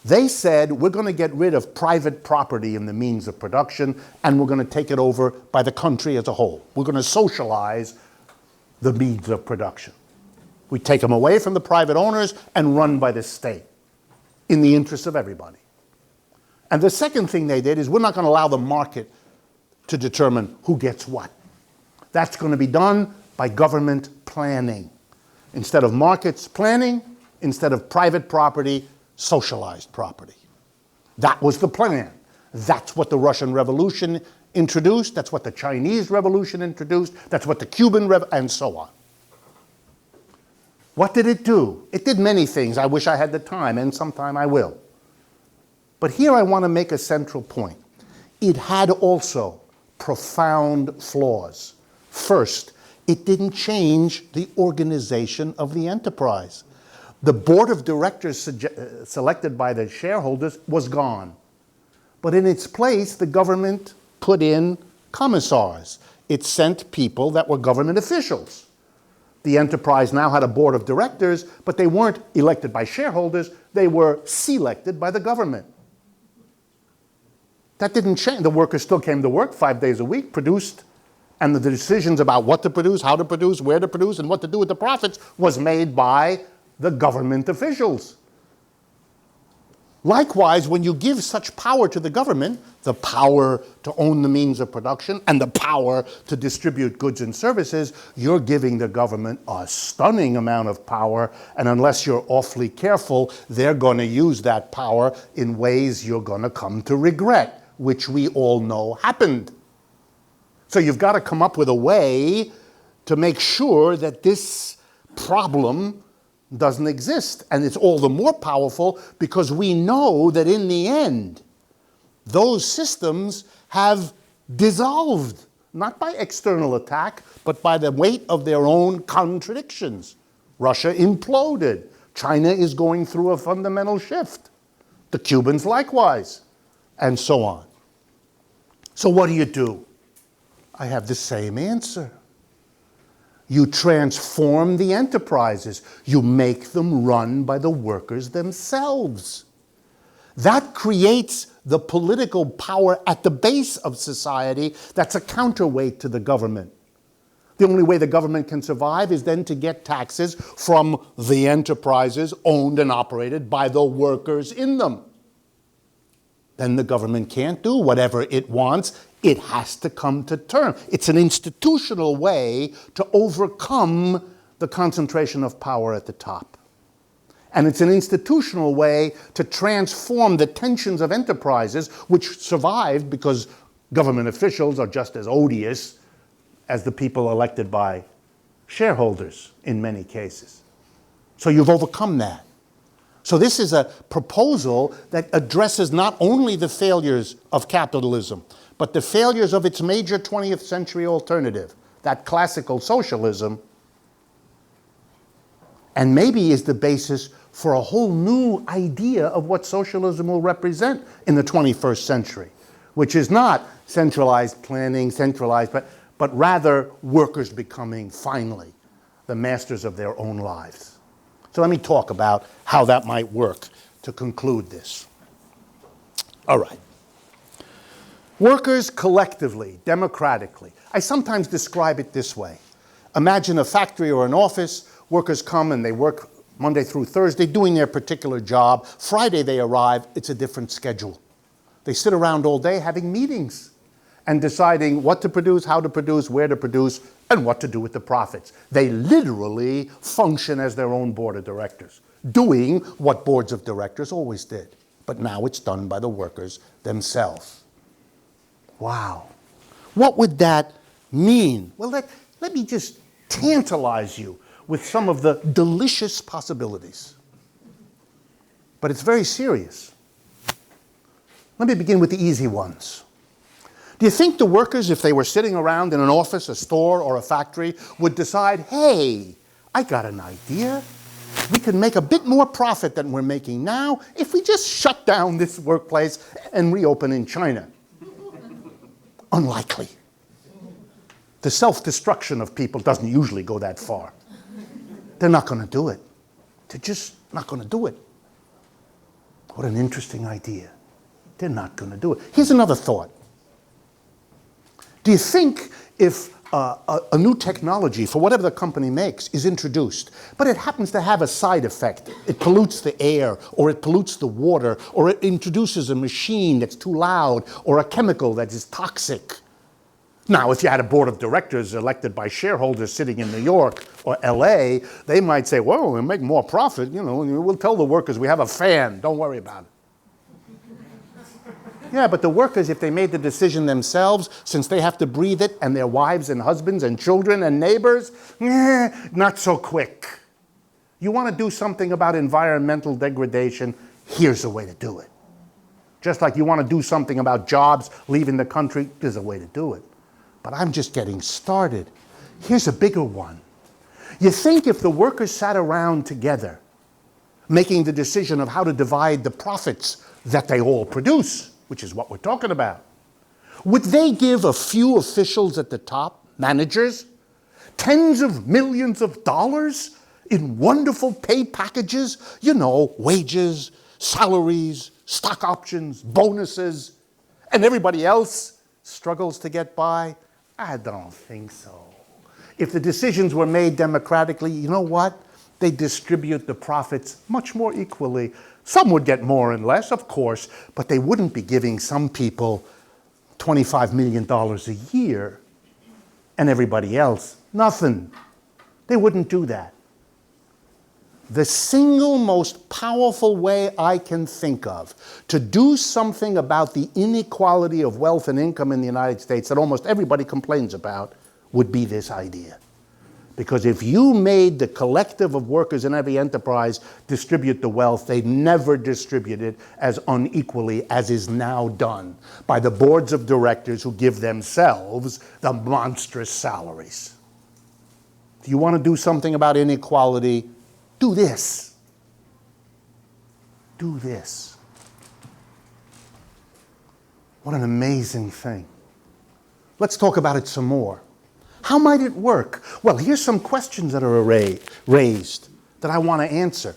They said, we're going to get rid of private property in the means of production, and we're going to take it over by the country as a whole. We're going to socialize the means of production. We take them away from the private owners and run by the state in the interest of everybody. And the second thing they did is we're not going to allow the market to determine who gets what. That's going to be done by government planning. Instead of markets planning, instead of private property, socialized property. That was the plan. That's what the Russian Revolution introduced. That's what the Chinese Revolution introduced. That's what the Cuban Revolution, and so on. What did it do? It did many things. I wish I had the time, and sometime I will. But here I want to make a central point. It had also profound flaws. First, it didn't change the organization of the enterprise. The board of directors selected by the shareholders was gone. But in its place, the government put in commissars. It sent people that were government officials. The enterprise now had a board of directors, but they weren't elected by shareholders, they were selected by the government. That didn't change. The workers still came to work 5 days a week, produced, and the decisions about what to produce, how to produce, where to produce, and what to do with the profits was made by the government officials. Likewise, when you give such power to the government, the power to own the means of production and the power to distribute goods and services, you're giving the government a stunning amount of power, and unless you're awfully careful, they're going to use that power in ways you're going to come to regret, which we all know happened. So you've got to come up with a way to make sure that this problem doesn't exist. And it's all the more powerful because we know that in the end, those systems have dissolved, not by external attack, but by the weight of their own contradictions. Russia imploded. China is going through a fundamental shift. The Cubans likewise, and so on. So what do? I have the same answer. You transform the enterprises. You make them run by the workers themselves. That creates the political power at the base of society that's a counterweight to the government. The only way the government can survive is then to get taxes from the enterprises owned and operated by the workers in them. Then the government can't do whatever it wants. It has to come to terms. It's an institutional way to overcome the concentration of power at the top. And it's an institutional way to transform the tensions of enterprises, which survived because Government officials are just as odious as the people elected by shareholders in many cases. So you've overcome that. So this is a proposal that addresses not only the failures of capitalism, but the failures of its major 20th century alternative, that classical socialism, and maybe is the basis for a whole new idea of what socialism will represent in the 21st century, which is not centralized planning, but rather workers becoming, finally, the masters of their own lives. So let me talk about how that might work to conclude this. All right. Workers collectively, democratically. I sometimes describe it this way. Imagine a factory or an office. Workers come and they work Monday through Thursday doing their particular job. Friday they arrive, it's a different schedule. They sit around all day having meetings and deciding what to produce, how to produce, where to produce, and what to do with the profits. They literally function as their own board of directors, doing what boards of directors always did. But now it's done by the workers themselves. Wow. What would that mean? Well, let me just tantalize you with some of the delicious possibilities. But it's very serious. Let me begin with the easy ones. Do you think the workers, if they were sitting around in an office, a store, or a factory, would decide, hey, I got an idea. We can make a bit more profit than we're making now if we just shut down this workplace and reopen in China? Unlikely. The self-destruction of people doesn't usually go that far. They're not going to do it. They're just not going to do it. What an interesting idea. They're not going to do it. Here's another thought. Do you think if a new technology for whatever the company makes is introduced, but it happens to have a side effect, it pollutes the air, or it pollutes the water, or it introduces a machine that's too loud, or a chemical that is toxic? Now, if you had a board of directors elected by shareholders sitting in New York or LA, they might say, well, we'll make more profit, we'll tell the workers we have a fan, don't worry about it. Yeah, but the workers, if they made the decision themselves, since they have to breathe it, and their wives and husbands and children and neighbors, not so quick. You want to do something about environmental degradation, here's a way to do it. Just like you want to do something about jobs leaving the country, there's a way to do it. But I'm just getting started. Here's a bigger one. You think if the workers sat around together, making the decision of how to divide the profits that they all produce, which is what we're talking about, would they give a few officials at the top, managers, tens of millions of dollars in wonderful pay packages? Wages, salaries, stock options, bonuses, and everybody else struggles to get by? I don't think so. If the decisions were made democratically, you know what? They distribute the profits much more equally. Some would get more and less, of course, but they wouldn't be giving some people $25 million a year and everybody else nothing. They wouldn't do that. The single most powerful way I can think of to do something about the inequality of wealth and income in the United States that almost everybody complains about would be this idea. Because if you made the collective of workers in every enterprise distribute the wealth, they'd never distribute it as unequally as is now done by the boards of directors who give themselves the monstrous salaries. Do you want to do something about inequality? Do this. Do this. What an amazing thing. Let's talk about it some more. How might it work? Well, here's some questions that are raised that I want to answer.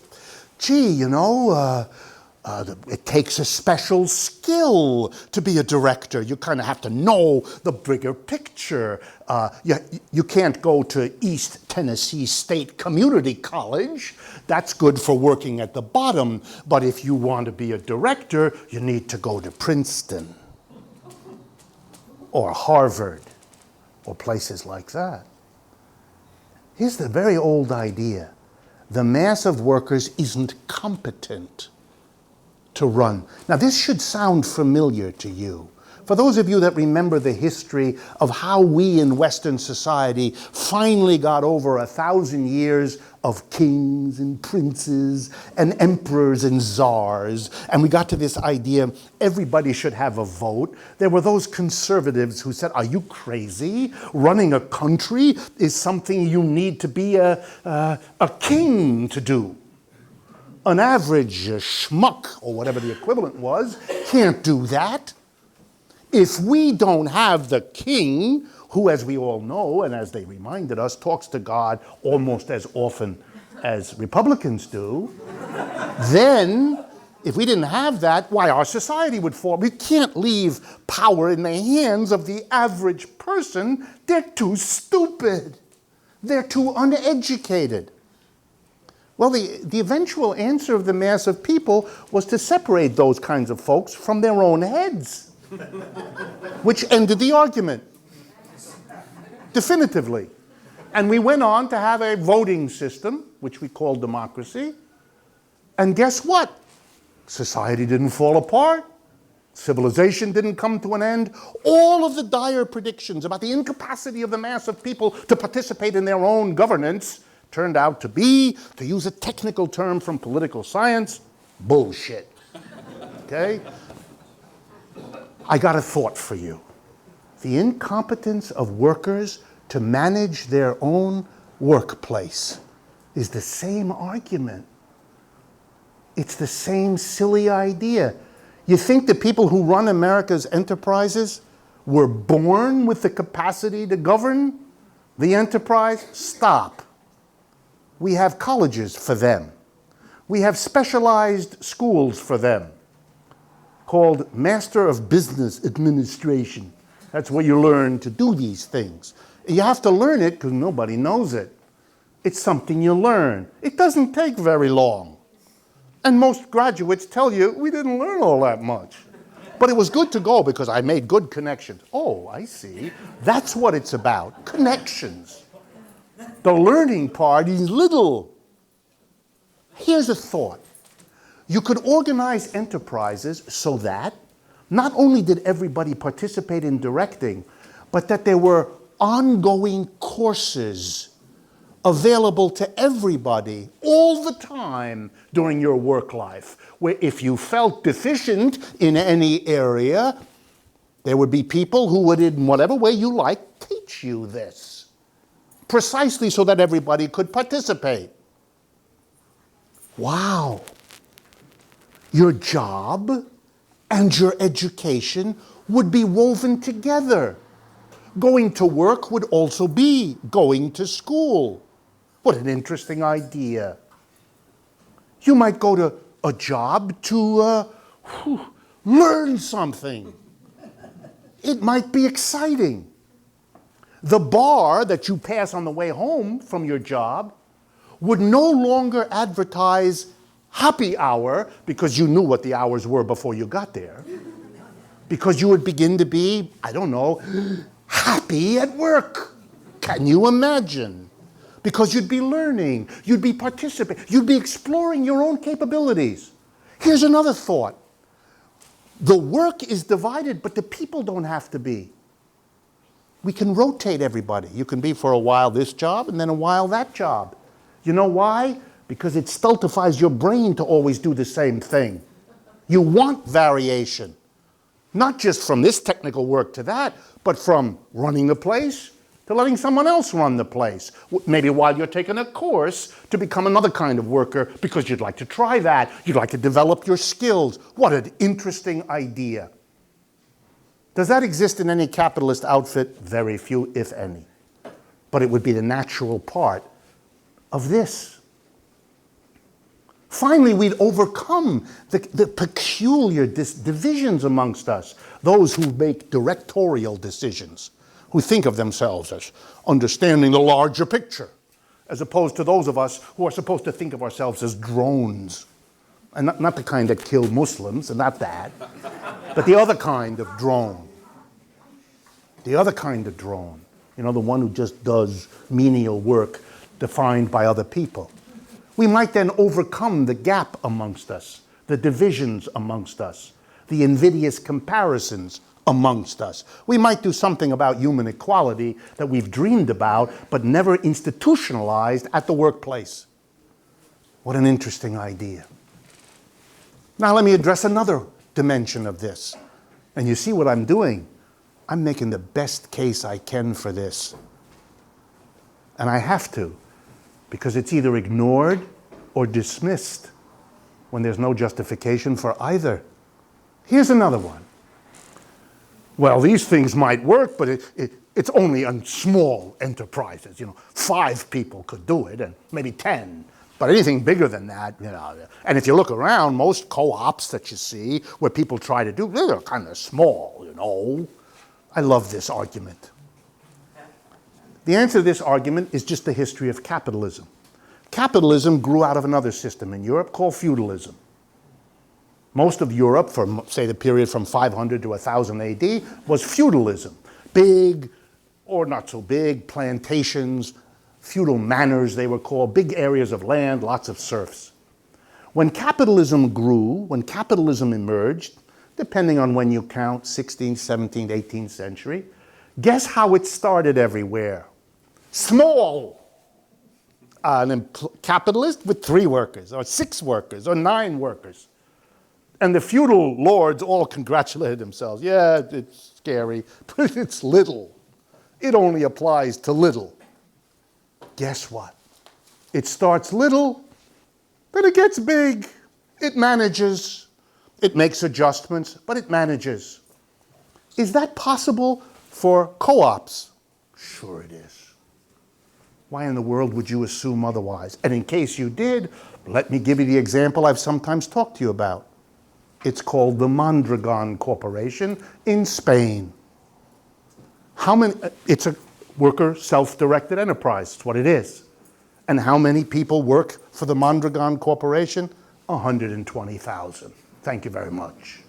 Gee, it takes a special skill to be a director. You kind of have to know the bigger picture. You can't go to East Tennessee State Community College. That's good for working at the bottom. But if you want to be a director, you need to go to Princeton or Harvard or places like that. Here's the very old idea. The mass of workers isn't competent to run. Now, this should sound familiar to you For those of you that remember the history of how we in Western society finally got over 1,000 years of kings and princes and emperors and czars, and we got to this idea everybody should have a vote, there were those conservatives who said, are you crazy? Running a country is something you need to be a king to do. An average schmuck, or whatever the equivalent was, can't do that. If we don't have the king, who, as we all know, and as they reminded us, talks to God almost as often as Republicans do, then, if we didn't have that, why, our society would fall. We can't leave power in the hands of the average person. They're too stupid. They're too uneducated. Well, the eventual answer of the mass of people was to separate those kinds of folks from their own heads, which ended the argument definitively. And we went on to have a voting system, which we call democracy. And guess what? Society didn't fall apart. Civilization didn't come to an end. All of the dire predictions about the incapacity of the mass of people to participate in their own governance turned out to be, to use a technical term from political science, bullshit. Okay? I got a thought for you. The incompetence of workers to manage their own workplace is the same argument. It's the same silly idea. You think the people who run America's enterprises were born with the capacity to govern the enterprise? Stop. We have colleges for them. We have specialized schools for them called Master of Business Administration. That's where you learn to do these things. You have to learn it because nobody knows it. It's something you learn. It doesn't take very long. And most graduates tell you, we didn't learn all that much. But it was good to go because I made good connections. Oh, I see. That's what it's about, connections. The learning part is little. Here's a thought. You could organize enterprises so that not only did everybody participate in directing, but that there were ongoing courses available to everybody all the time during your work life, where if you felt deficient in any area, there would be people who would, in whatever way you like, teach you this. Precisely so that everybody could participate. Wow. Your job and your education would be woven together. Going to work would also be going to school. What an interesting idea. You might go to a job to learn something. It might be exciting. The bar that you pass on the way home from your job would no longer advertise happy hour because you knew what the hours were before you got there. Because you would begin to be, I don't know, happy at work. Can you imagine? Because you'd be learning, you'd be participating, you'd be exploring your own capabilities. Here's another thought. The work is divided, but the people don't have to be. We can rotate everybody. You can be for a while this job and then a while that job. You know why? Because it stultifies your brain to always do the same thing. You want variation. Not just from this technical work to that, but from running the place to letting someone else run the place. Maybe while you're taking a course to become another kind of worker because you'd like to try that. You'd like to develop your skills. What an interesting idea. Does that exist in any capitalist outfit? Very few, if any. But it would be the natural part of this. Finally, we'd overcome the peculiar divisions amongst us. Those who make directorial decisions, who think of themselves as understanding the larger picture, as opposed to those of us who are supposed to think of ourselves as drones. And not the kind that kill Muslims, and not that, but the other kind of drone. The other kind of drone. You know, the one who just does menial work defined by other people. We might then overcome the gap amongst us, the divisions amongst us, the invidious comparisons amongst us. We might do something about human equality that we've dreamed about, but never institutionalized at the workplace. What an interesting idea. Now let me address another dimension of this. And you see what I'm doing? I'm making the best case I can for this. And I have to, because it's either ignored or dismissed when there's no justification for either. Here's another one. Well, these things might work, but it's only on small enterprises. 5 people could do it, and maybe 10. But anything bigger than that, And if you look around, most co-ops that you see, where people try to do, they're kind of small, I love this argument. The answer to this argument is just the history of capitalism. Capitalism grew out of another system in Europe called feudalism. Most of Europe, for say the period from 500 to 1000 AD, was feudalism. Big, or not so big, plantations, feudal manors they were called, big areas of land, lots of serfs. When capitalism grew, when capitalism emerged, depending on when you count, 16th, 17th, 18th century, guess how it started everywhere? Small. An capitalist with 3 workers, or 6 workers, or 9 workers. And the feudal lords all congratulated themselves. Yeah, it's scary, but it's little. It only applies to little. Guess what? It starts little, but it gets big. It manages. It makes adjustments, but it manages. Is that possible for co-ops? Sure it is. Why in the world would you assume otherwise? And in case you did, let me give you the example I've sometimes talked to you about. It's called the Mondragon Corporation in Spain. It's a worker self-directed enterprise. That's what it is. And how many people work for the Mondragon Corporation? 120,000. Thank you very much.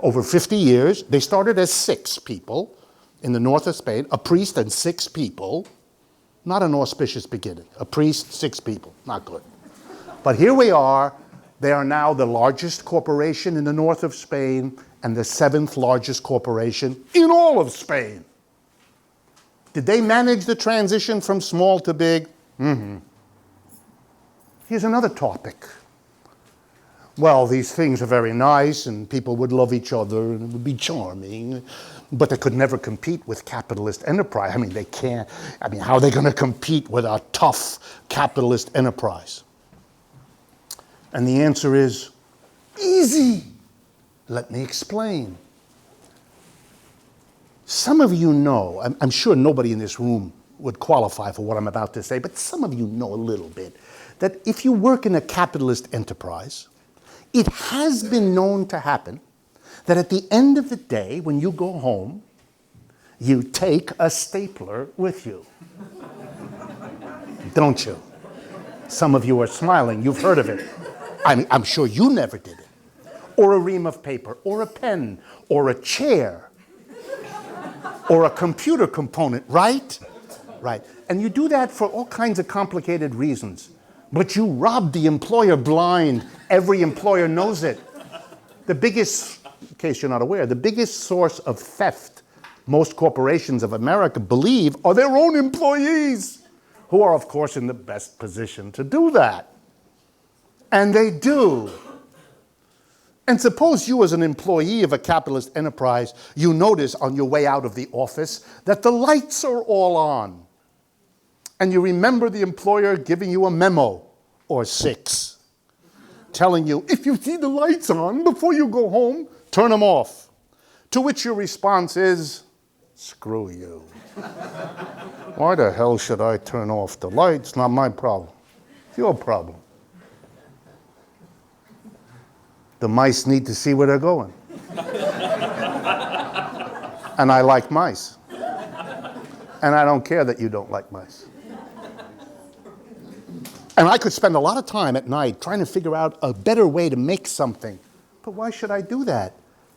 Over 50 years, they started as 6 people in the north of Spain, a priest and 6 people. Not an auspicious beginning. A priest, 6 people. Not good. But here we are. They are now the largest corporation in the north of Spain and the 7th largest corporation in all of Spain. Did they manage the transition from small to big? Mm-hmm. Here's another topic. Well, these things are very nice and people would love each other and it would be charming, but they could never compete with capitalist enterprise. They can't. How are they going to compete with a tough capitalist enterprise? And the answer is easy. Let me explain. Some of you know, I'm sure nobody in this room would qualify for what I'm about to say, but some of you know a little bit, that if you work in a capitalist enterprise, it has been known to happen that at the end of the day, when you go home, you take a stapler with you. Don't you? Some of you are smiling. You've heard of it. I'm sure you never did it. Or a ream of paper, or a pen, or a chair, or a computer component, right? Right. And you do that for all kinds of complicated reasons. But you rob the employer blind. Every employer knows it. The biggest, in case you're not aware, the biggest source of theft most corporations of America believe are their own employees, who are, of course, in the best position to do that. And they do. And suppose you, as an employee of a capitalist enterprise, you notice on your way out of the office that the lights are all on. And you remember the employer giving you a memo, or 6, telling you, if you see the lights on before you go home, turn them off. To which your response is, screw you. Why the hell should I turn off the lights? Not my problem. It's your problem. The mice need to see where they're going. And I like mice. And I don't care that you don't like mice. And I could spend a lot of time at night trying to figure out a better way to make something. But why should I do that?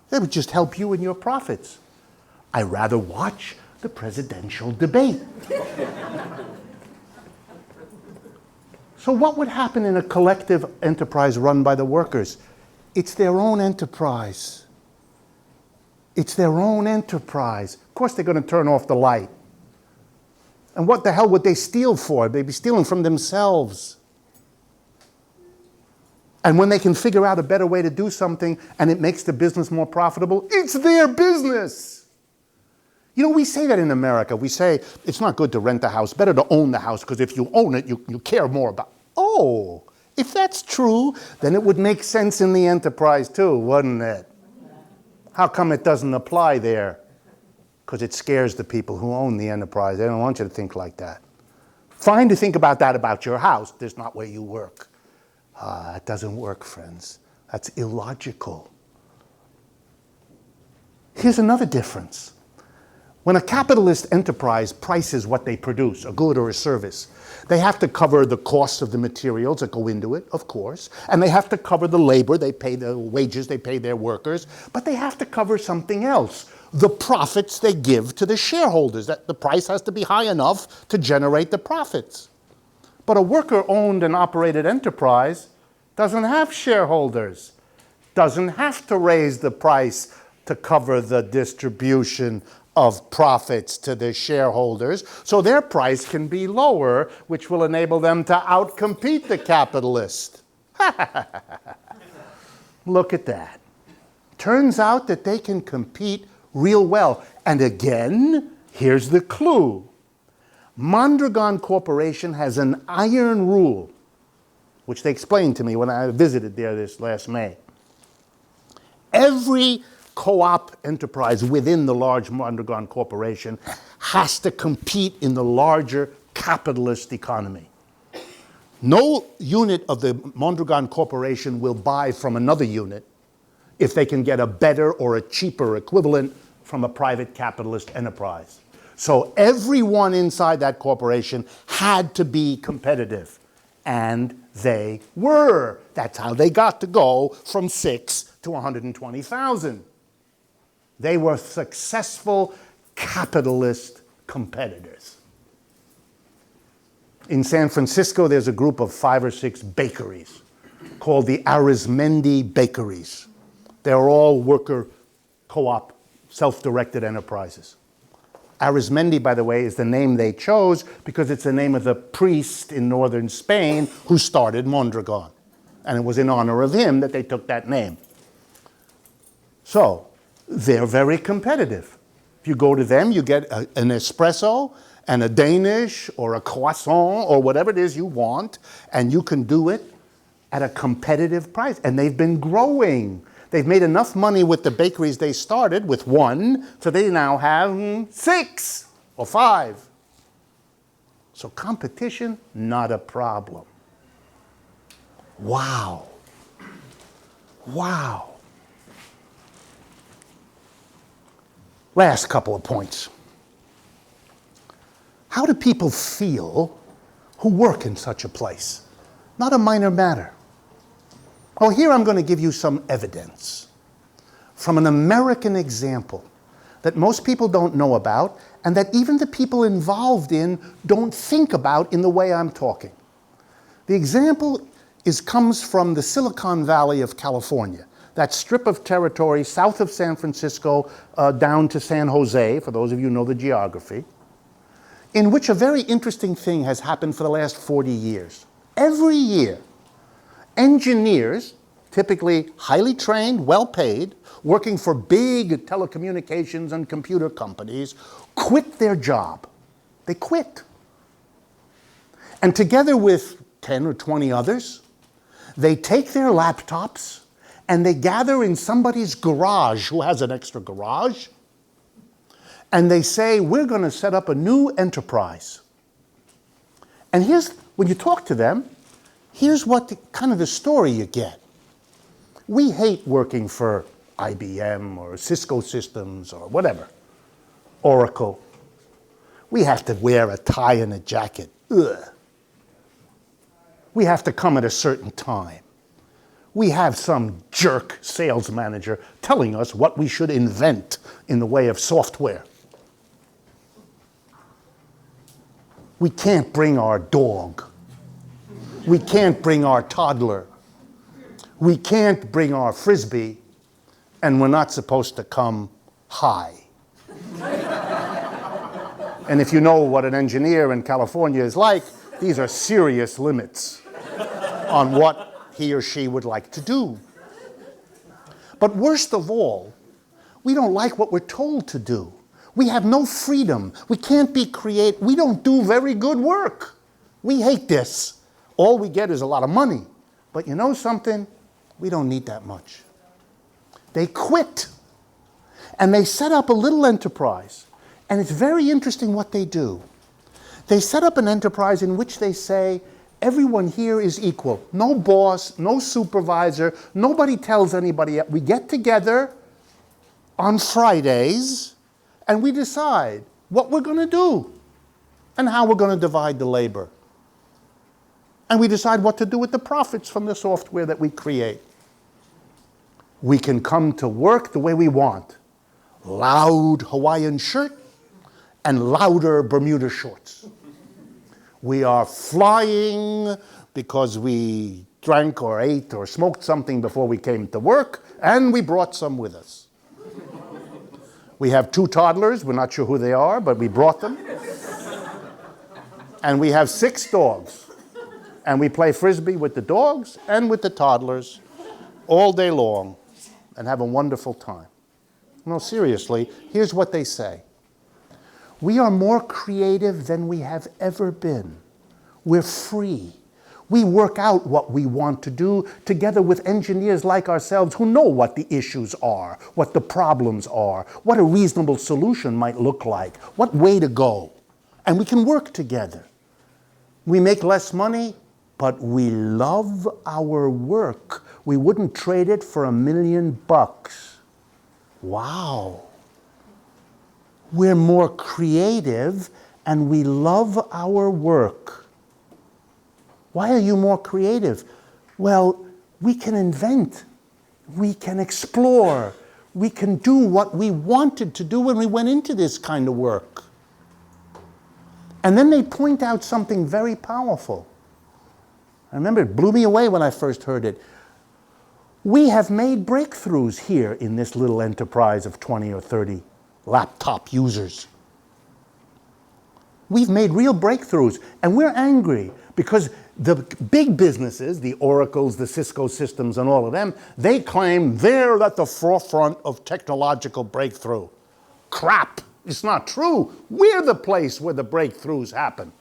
That would just help you in your profits. I'd rather watch the presidential debate. So what would happen in a collective enterprise run by the workers? It's their own enterprise. It's their own enterprise. Of course they're going to turn off the light. And what the hell would they steal for? They'd be stealing from themselves. And when they can figure out a better way to do something and it makes the business more profitable, it's their business. You know, we say that in America. We say it's not good to rent a house, better to own the house, because if you own it, you care more about it. Oh, if that's true, then it would make sense in the enterprise too, wouldn't it? How come it doesn't apply there? Because it scares the people who own the enterprise. They don't want you to think like that. Fine to think about that about your house. That's not where you work. That doesn't work, friends. That's illogical. Here's another difference. When a capitalist enterprise prices what they produce, a good or a service, they have to cover the cost of the materials that go into it, of course, and they have to cover the labor, they pay the wages, they pay their workers, but they have to cover something else, the profits they give to the shareholders. That the price has to be high enough to generate the profits. But a worker-owned and operated enterprise doesn't have shareholders, doesn't have to raise the price to cover the distribution of profits to the shareholders, so their price can be lower, which will enable them to outcompete the capitalist. Look at that. Turns out that they can compete real well. And again, here's the clue. Mondragon Corporation has an iron rule, which they explained to me when I visited there this last May. Every co-op enterprise within the large Mondragon Corporation has to compete in the larger capitalist economy. No unit of the Mondragon Corporation will buy from another unit if they can get a better or a cheaper equivalent from a private capitalist enterprise. So everyone inside that corporation had to be competitive, and they were. That's how they got to go from 6 to 120,000. They were successful capitalist competitors. In San Francisco, there's a group of 5 or 6 bakeries called the Arizmendi Bakeries. They're all worker co-op, self-directed enterprises. Arizmendi, by the way, is the name they chose because it's the name of the priest in northern Spain who started Mondragon. And it was in honor of him that they took that name. So, they're very competitive. If you go to them, you get an espresso and a Danish or a croissant or whatever it is you want, and you can do it at a competitive price. And they've been growing. They've made enough money with the bakeries they started with 1, so they now have 6 or 5. So competition, not a problem. Wow. Wow. Last couple of points. How do people feel who work in such a place? Not a minor matter. Well, here I'm going to give you some evidence from an American example that most people don't know about and that even the people involved in don't think about in the way I'm talking. The example comes from the Silicon Valley of California. That strip of territory south of San Francisco down to San Jose, for those of you who know the geography, in which a very interesting thing has happened for the last 40 years. Every year, engineers, typically highly trained, well-paid, working for big telecommunications and computer companies, quit their job. They quit. And together with 10 or 20 others, they take their laptops and they gather in somebody's garage who has an extra garage, and they say, we're going to set up a new enterprise. And when you talk to them, here's what kind of the story you get. We hate working for IBM or Cisco Systems or whatever, Oracle. We have to wear a tie and a jacket. Ugh. We have to come at a certain time. We have some jerk sales manager telling us what we should invent in the way of software. We can't bring our dog. We can't bring our toddler. We can't bring our Frisbee, and we're not supposed to come high. And if you know what an engineer in California is like, these are serious limits on what he or she would like to do. But worst of all, we don't like what we're told to do. We have no freedom. We can't be creative. We don't do very good work. We hate this. All we get is a lot of money. But you know something? We don't need that much. They quit. And they set up a little enterprise. And it's very interesting what they do. They set up an enterprise in which they say, everyone here is equal. No boss, no supervisor, nobody tells anybody. We get together on Fridays and we decide what we're going to do and how we're going to divide the labor. And we decide what to do with the profits from the software that we create. We can come to work the way we want. Loud Hawaiian shirt and louder Bermuda shorts. We are flying because we drank or ate or smoked something before we came to work, and we brought some with us. We have 2 toddlers. We're not sure who they are, but we brought them. And we have 6 dogs. And we play Frisbee with the dogs and with the toddlers all day long and have a wonderful time. No, seriously, here's what they say. We are more creative than we have ever been. We're free. We work out what we want to do together with engineers like ourselves who know what the issues are, what the problems are, what a reasonable solution might look like, what way to go. And we can work together. We make less money, but we love our work. We wouldn't trade it for $1 million. Wow. We're more creative and we love our work. Why are you more creative? Well, we can invent, we can explore, we can do what we wanted to do when we went into this kind of work. And then they point out something very powerful. I remember it blew me away when I first heard it. We have made breakthroughs here in this little enterprise of 20 or 30 laptop users. We've made real breakthroughs, and we're angry because the big businesses, the Oracles, the Cisco Systems, and all of them, they claim they're at the forefront of technological breakthrough. Crap! It's not true. We're the place where the breakthroughs happen.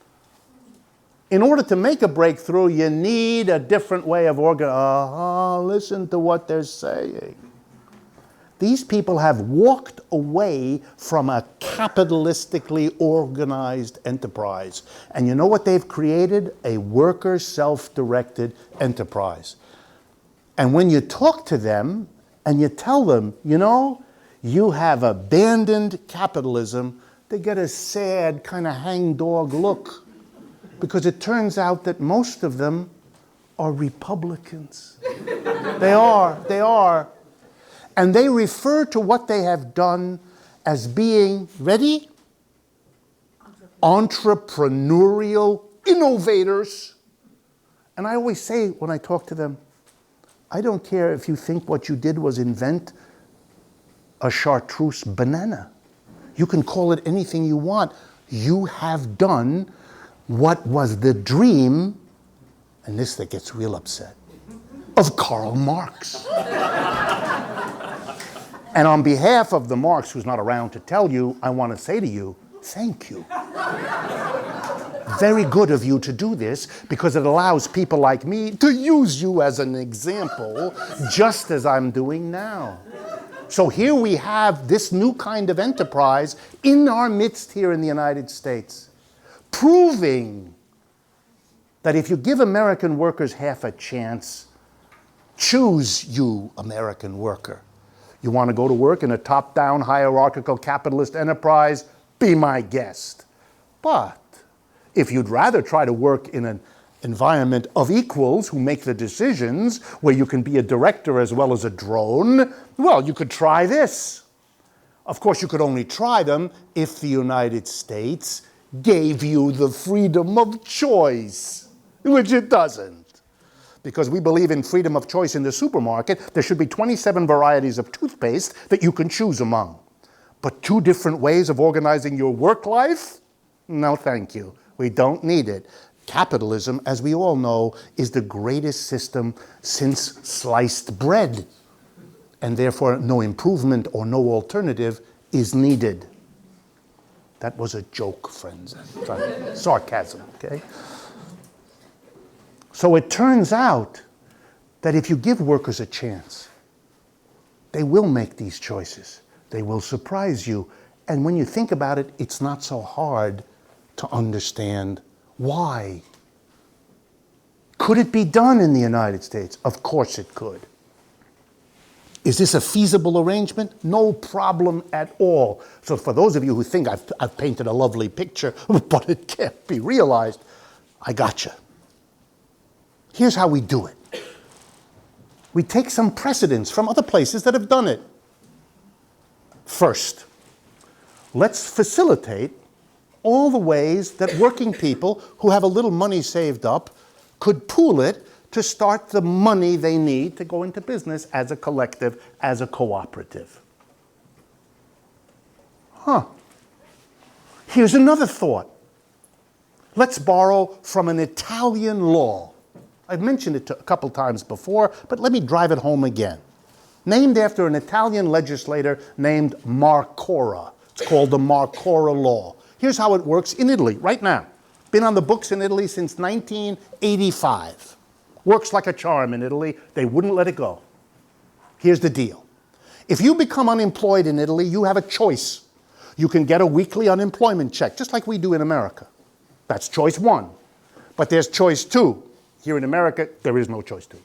In order to make a breakthrough, you need a different way of organizing. Listen to what they're saying. These people have walked away from a capitalistically organized enterprise. And you know what they've created? A worker self-directed enterprise. And when you talk to them and you tell them, you know, you have abandoned capitalism, they get a sad kind of hangdog look. Because it turns out that most of them are Republicans. They are. And they refer to what they have done as being, ready? Entrepreneurial innovators. And I always say when I talk to them, I don't care if you think what you did was invent a chartreuse banana. You can call it anything you want. You have done what was the dream, and this that gets real upset, of Karl Marx. And on behalf of the Marx who's not around to tell you, I want to say to you, thank you. Very good of you to do this because it allows people like me to use you as an example, just as I'm doing now. So here we have this new kind of enterprise in our midst here in the United States, proving that if you give American workers half a chance, choose you, American worker. You want to go to work in a top-down hierarchical capitalist enterprise? Be my guest. But if you'd rather try to work in an environment of equals who make the decisions, where you can be a director as well as a drone, well, you could try this. Of course, you could only try them if the United States gave you the freedom of choice, which it doesn't. Because we believe in freedom of choice in the supermarket, there should be 27 varieties of toothpaste that you can choose among. But two different ways of organizing your work life? No, thank you. We don't need it. Capitalism, as we all know, is the greatest system since sliced bread. And therefore, no improvement or no alternative is needed. That was a joke, friends. Sarcasm, okay? So it turns out that if you give workers a chance, they will make these choices. They will surprise you. And when you think about it, it's not so hard to understand why. Could it be done in the United States? Of course it could. Is this a feasible arrangement? No problem at all. So for those of you who think I've painted a lovely picture, but it can't be realized, I gotcha. Here's how we do it. We take some precedents from other places that have done it. First, let's facilitate all the ways that working people who have a little money saved up could pool it to start the money they need to go into business as a collective, as a cooperative. Here's another thought. Let's borrow from an Italian law. I've mentioned it a couple times before, but let me drive it home again. Named after an Italian legislator named Marcora. It's called the Marcora Law. Here's how it works in Italy right now. Been on the books in Italy since 1985. Works like a charm in Italy. They wouldn't let it go. Here's the deal. If you become unemployed in Italy, you have a choice. You can get a weekly unemployment check, just like we do in America. That's choice one. But there's choice two. Here in America, there is no choice two.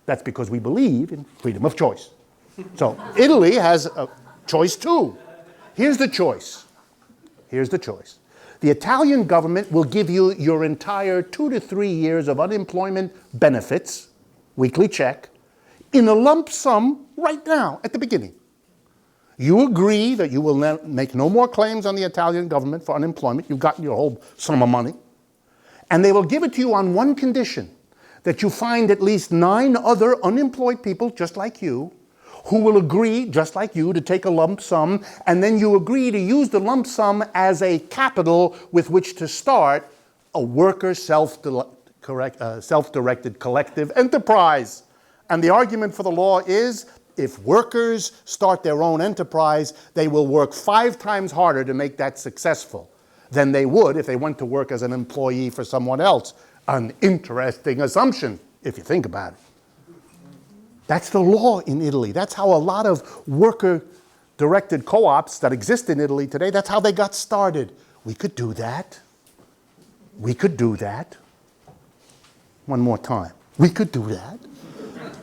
That's because we believe in freedom of choice. So Italy has a choice two. Here's the choice. Here's the choice. The Italian government will give you your entire 2 to 3 years of unemployment benefits, weekly check, in a lump sum right now at the beginning. You agree that you will make no more claims on the Italian government for unemployment. You've gotten your whole sum of money. And they will give it to you on one condition, that you find at least 9 other unemployed people just like you who will agree, just like you, to take a lump sum, and then you agree to use the lump sum as a capital with which to start a worker self-directed collective enterprise. And the argument for the law is, if workers start their own enterprise, they will work 5 times harder to make that successful than they would if they went to work as an employee for someone else. An interesting assumption, if you think about it. That's the law in Italy. That's how a lot of worker-directed co-ops that exist in Italy today, that's how they got started. We could do that. We could do that. One more time. We could do that.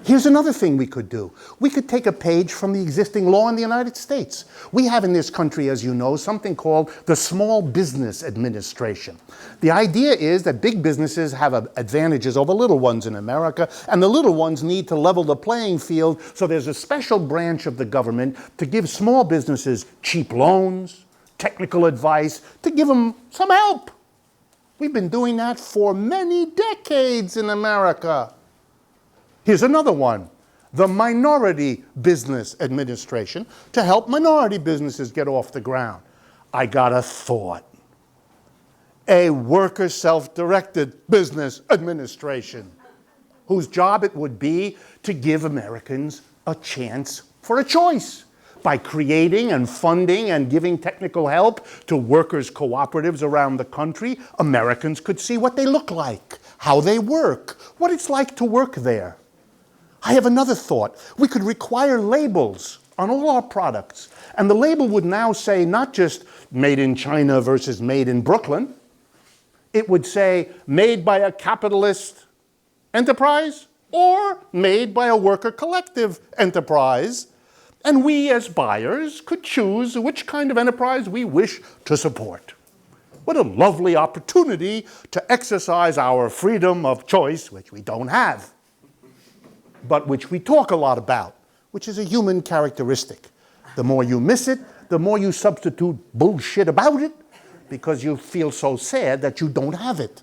Here's another thing we could do. We could take a page from the existing law in the United States. We have in this country, as you know, something called the Small Business Administration. The idea is that big businesses have advantages over little ones in America, and the little ones need to level the playing field, so there's a special branch of the government to give small businesses cheap loans, technical advice, to give them some help. We've been doing that for many decades in America. Here's another one, the Minority Business Administration, to help minority businesses get off the ground. I got a thought. A worker self-directed business administration, whose job it would be to give Americans a chance for a choice by creating and funding and giving technical help to workers' cooperatives around the country. Americans could see what they look like, how they work, what it's like to work there. I have another thought. We could require labels on all our products. And the label would now say not just made in China versus made in Brooklyn. It would say made by a capitalist enterprise or made by a worker collective enterprise. And we as buyers could choose which kind of enterprise we wish to support. What a lovely opportunity to exercise our freedom of choice, which we don't have, but which we talk a lot about, which is a human characteristic. The more you miss it, the more you substitute bullshit about it, because you feel so sad that you don't have it.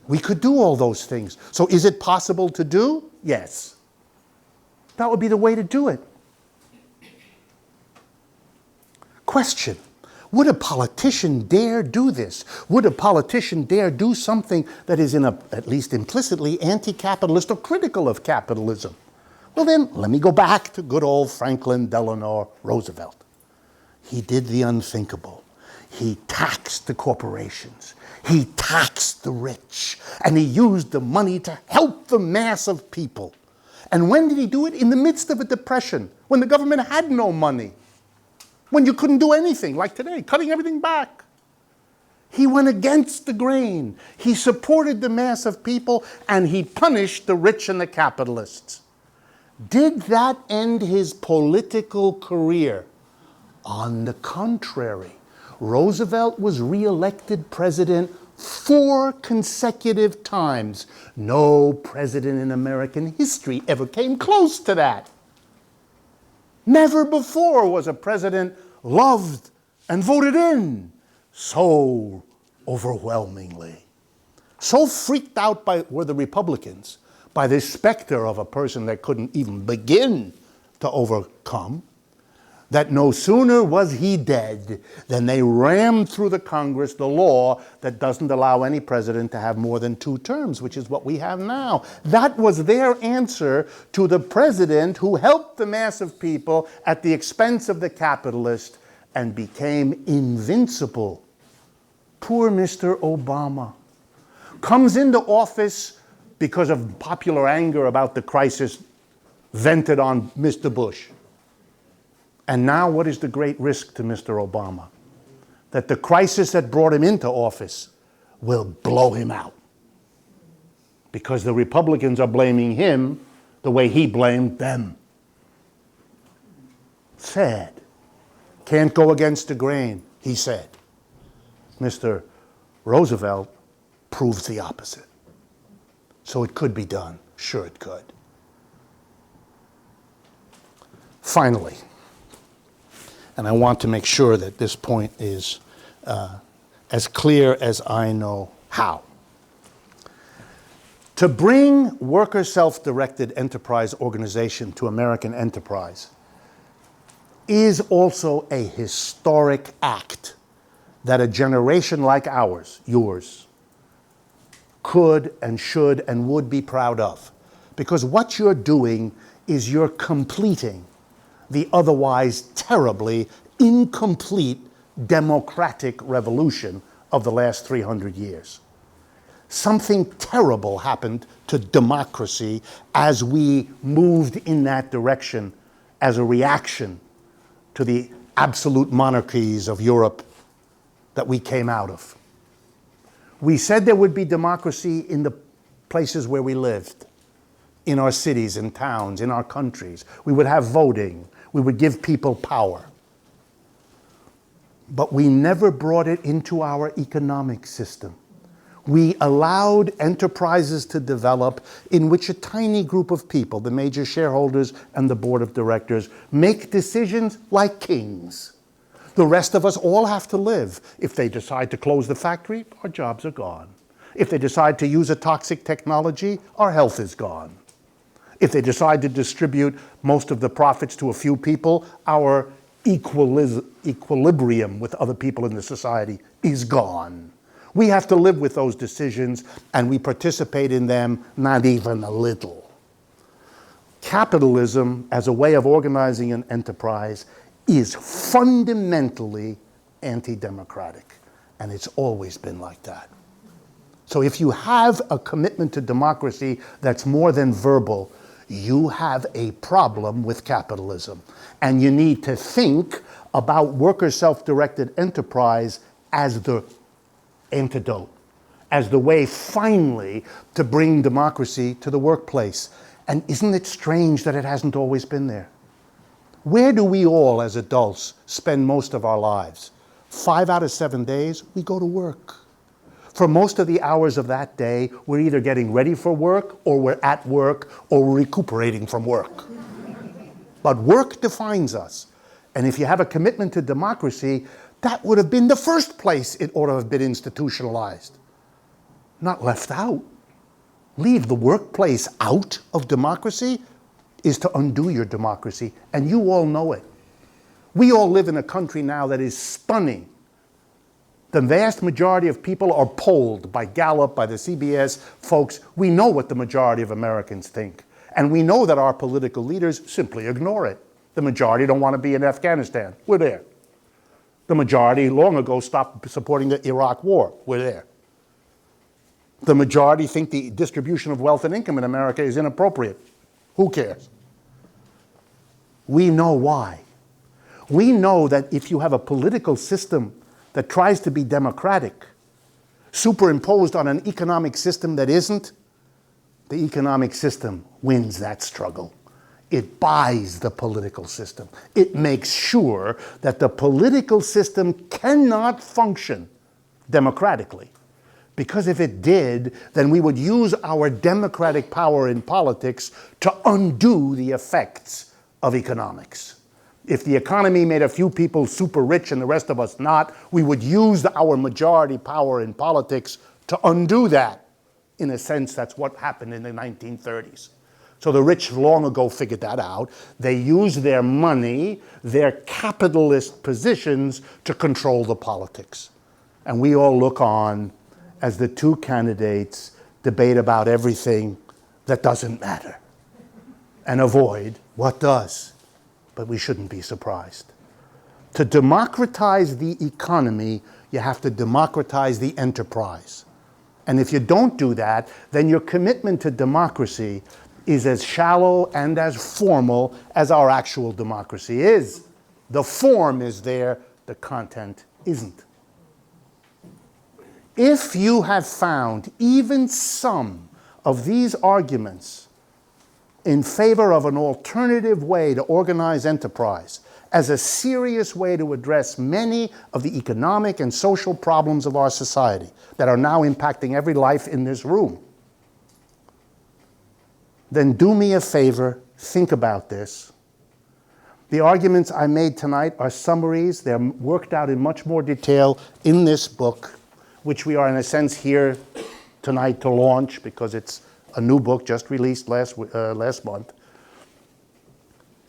We could do all those things. So is it possible to do? Yes. That would be the way to do it. Question: would a politician dare do this? Would a politician dare do something that is, at least implicitly, anti-capitalist or critical of capitalism? Well then, let me go back to good old Franklin Delano Roosevelt. He did the unthinkable. He taxed the corporations. He taxed the rich. And he used the money to help the mass of people. And when did he do it? In the midst of a depression, when the government had no money. When you couldn't do anything, like today, cutting everything back. He went against the grain. He supported the mass of people, and he punished the rich and the capitalists. Did that end his political career? On the contrary, Roosevelt was re-elected president 4 consecutive times. No president in American history ever came close to that. Never before was a president loved and voted in so overwhelmingly. So freaked out were the Republicans by this specter of a person that couldn't even begin to overcome, that no sooner was he dead than they rammed through the Congress the law that doesn't allow any president to have more than 2 terms, which is what we have now. That was their answer to the president who helped the mass of people at the expense of the capitalist and became invincible. Poor Mr. Obama comes into office because of popular anger about the crisis vented on Mr. Bush. And now what is the great risk to Mr. Obama? That the crisis that brought him into office will blow him out. Because the Republicans are blaming him the way he blamed them. Sad. Can't go against the grain, he said. Mr. Roosevelt proves the opposite. So it could be done. Sure it could. Finally, and I want to make sure that this point is as clear as I know how. To bring worker self-directed enterprise organization to American enterprise is also a historic act that a generation like ours, yours, could and should and would be proud of. Because what you're doing is you're completing the otherwise terribly incomplete democratic revolution of the last 300 years. Something terrible happened to democracy as we moved in that direction as a reaction to the absolute monarchies of Europe that we came out of. We said there would be democracy in the places where we lived, in our cities and towns, in our countries. We would have voting. We would give people power. But we never brought it into our economic system. We allowed enterprises to develop in which a tiny group of people, the major shareholders and the board of directors, make decisions like kings. The rest of us all have to live. If they decide to close the factory, our jobs are gone. If they decide to use a toxic technology, our health is gone. If they decide to distribute most of the profits to a few people, our equilibrium with other people in the society is gone. We have to live with those decisions, and we participate in them not even a little. Capitalism, as a way of organizing an enterprise, is fundamentally anti-democratic, and it's always been like that. So if you have a commitment to democracy that's more than verbal, you have a problem with capitalism. And you need to think about worker self-directed enterprise as the antidote, as the way finally to bring democracy to the workplace. And isn't it strange that it hasn't always been there? Where do we all as adults spend most of our lives? 5 out of 7 days, we go to work. For most of the hours of that day, we're either getting ready for work, or we're at work, or we're recuperating from work. But work defines us. And if you have a commitment to democracy, that would have been the first place it ought to have been institutionalized, not left out. Leave the workplace out of democracy is to undo your democracy, and you all know it. We all live in a country now that is stunning. The vast majority of people are polled by Gallup, by the CBS folks. We know what the majority of Americans think. And we know that our political leaders simply ignore it. The majority don't want to be in Afghanistan. We're there. The majority long ago stopped supporting the Iraq war. We're there. The majority think the distribution of wealth and income in America is inappropriate. Who cares? We know why. We know that if you have a political system that tries to be democratic, superimposed on an economic system that isn't, the economic system wins that struggle. It buys the political system. It makes sure that the political system cannot function democratically. Because if it did, then we would use our democratic power in politics to undo the effects of economics. If the economy made a few people super rich and the rest of us not, we would use our majority power in politics to undo that. In a sense, that's what happened in the 1930s. So the rich long ago figured that out. They used their money, their capitalist positions, to control the politics. And we all look on as the two candidates debate about everything that doesn't matter and avoid what does. But we shouldn't be surprised. To democratize the economy, you have to democratize the enterprise. And if you don't do that, then your commitment to democracy is as shallow and as formal as our actual democracy is. The form is there, the content isn't. If you have found even some of these arguments in favor of an alternative way to organize enterprise as a serious way to address many of the economic and social problems of our society that are now impacting every life in this room, then do me a favor, think about this. The arguments I made tonight are summaries. They're worked out in much more detail in this book, which we are in a sense here tonight to launch because it's a new book just released last month.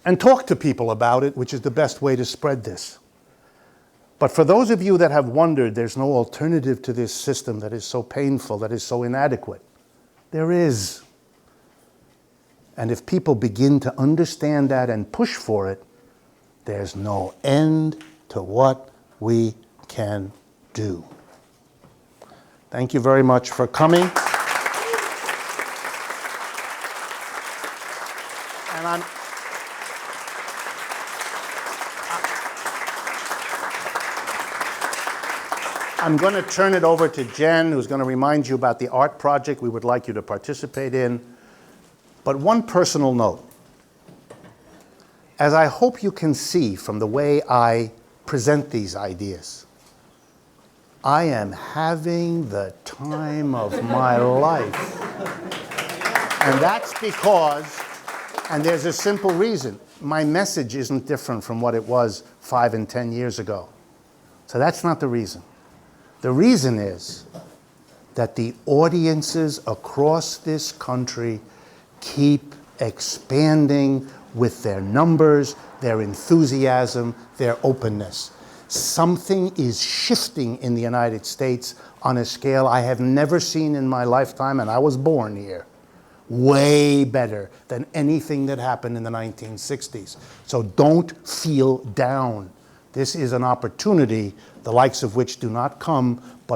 And talk to people about it, which is the best way to spread this. But for those of you that have wondered there's no alternative to this system that is so painful, that is so inadequate, there is. And if people begin to understand that and push for it, there's no end to what we can do. Thank you very much for coming. And I'm going to turn it over to Jen, who's going to remind you about the art project we would like you to participate in. But one personal note. As I hope you can see from the way I present these ideas, I am having the time of my life. And that's because, and there's a simple reason, my message isn't different from what it was 5 and 10 years ago. So that's not the reason. The reason is that the audiences across this country keep expanding with their numbers, their enthusiasm, their openness. Something is shifting in the United States on a scale I have never seen in my lifetime, and I was born here. Way better than anything that happened in the 1960s. So don't feel down. This is an opportunity, the likes of which do not come but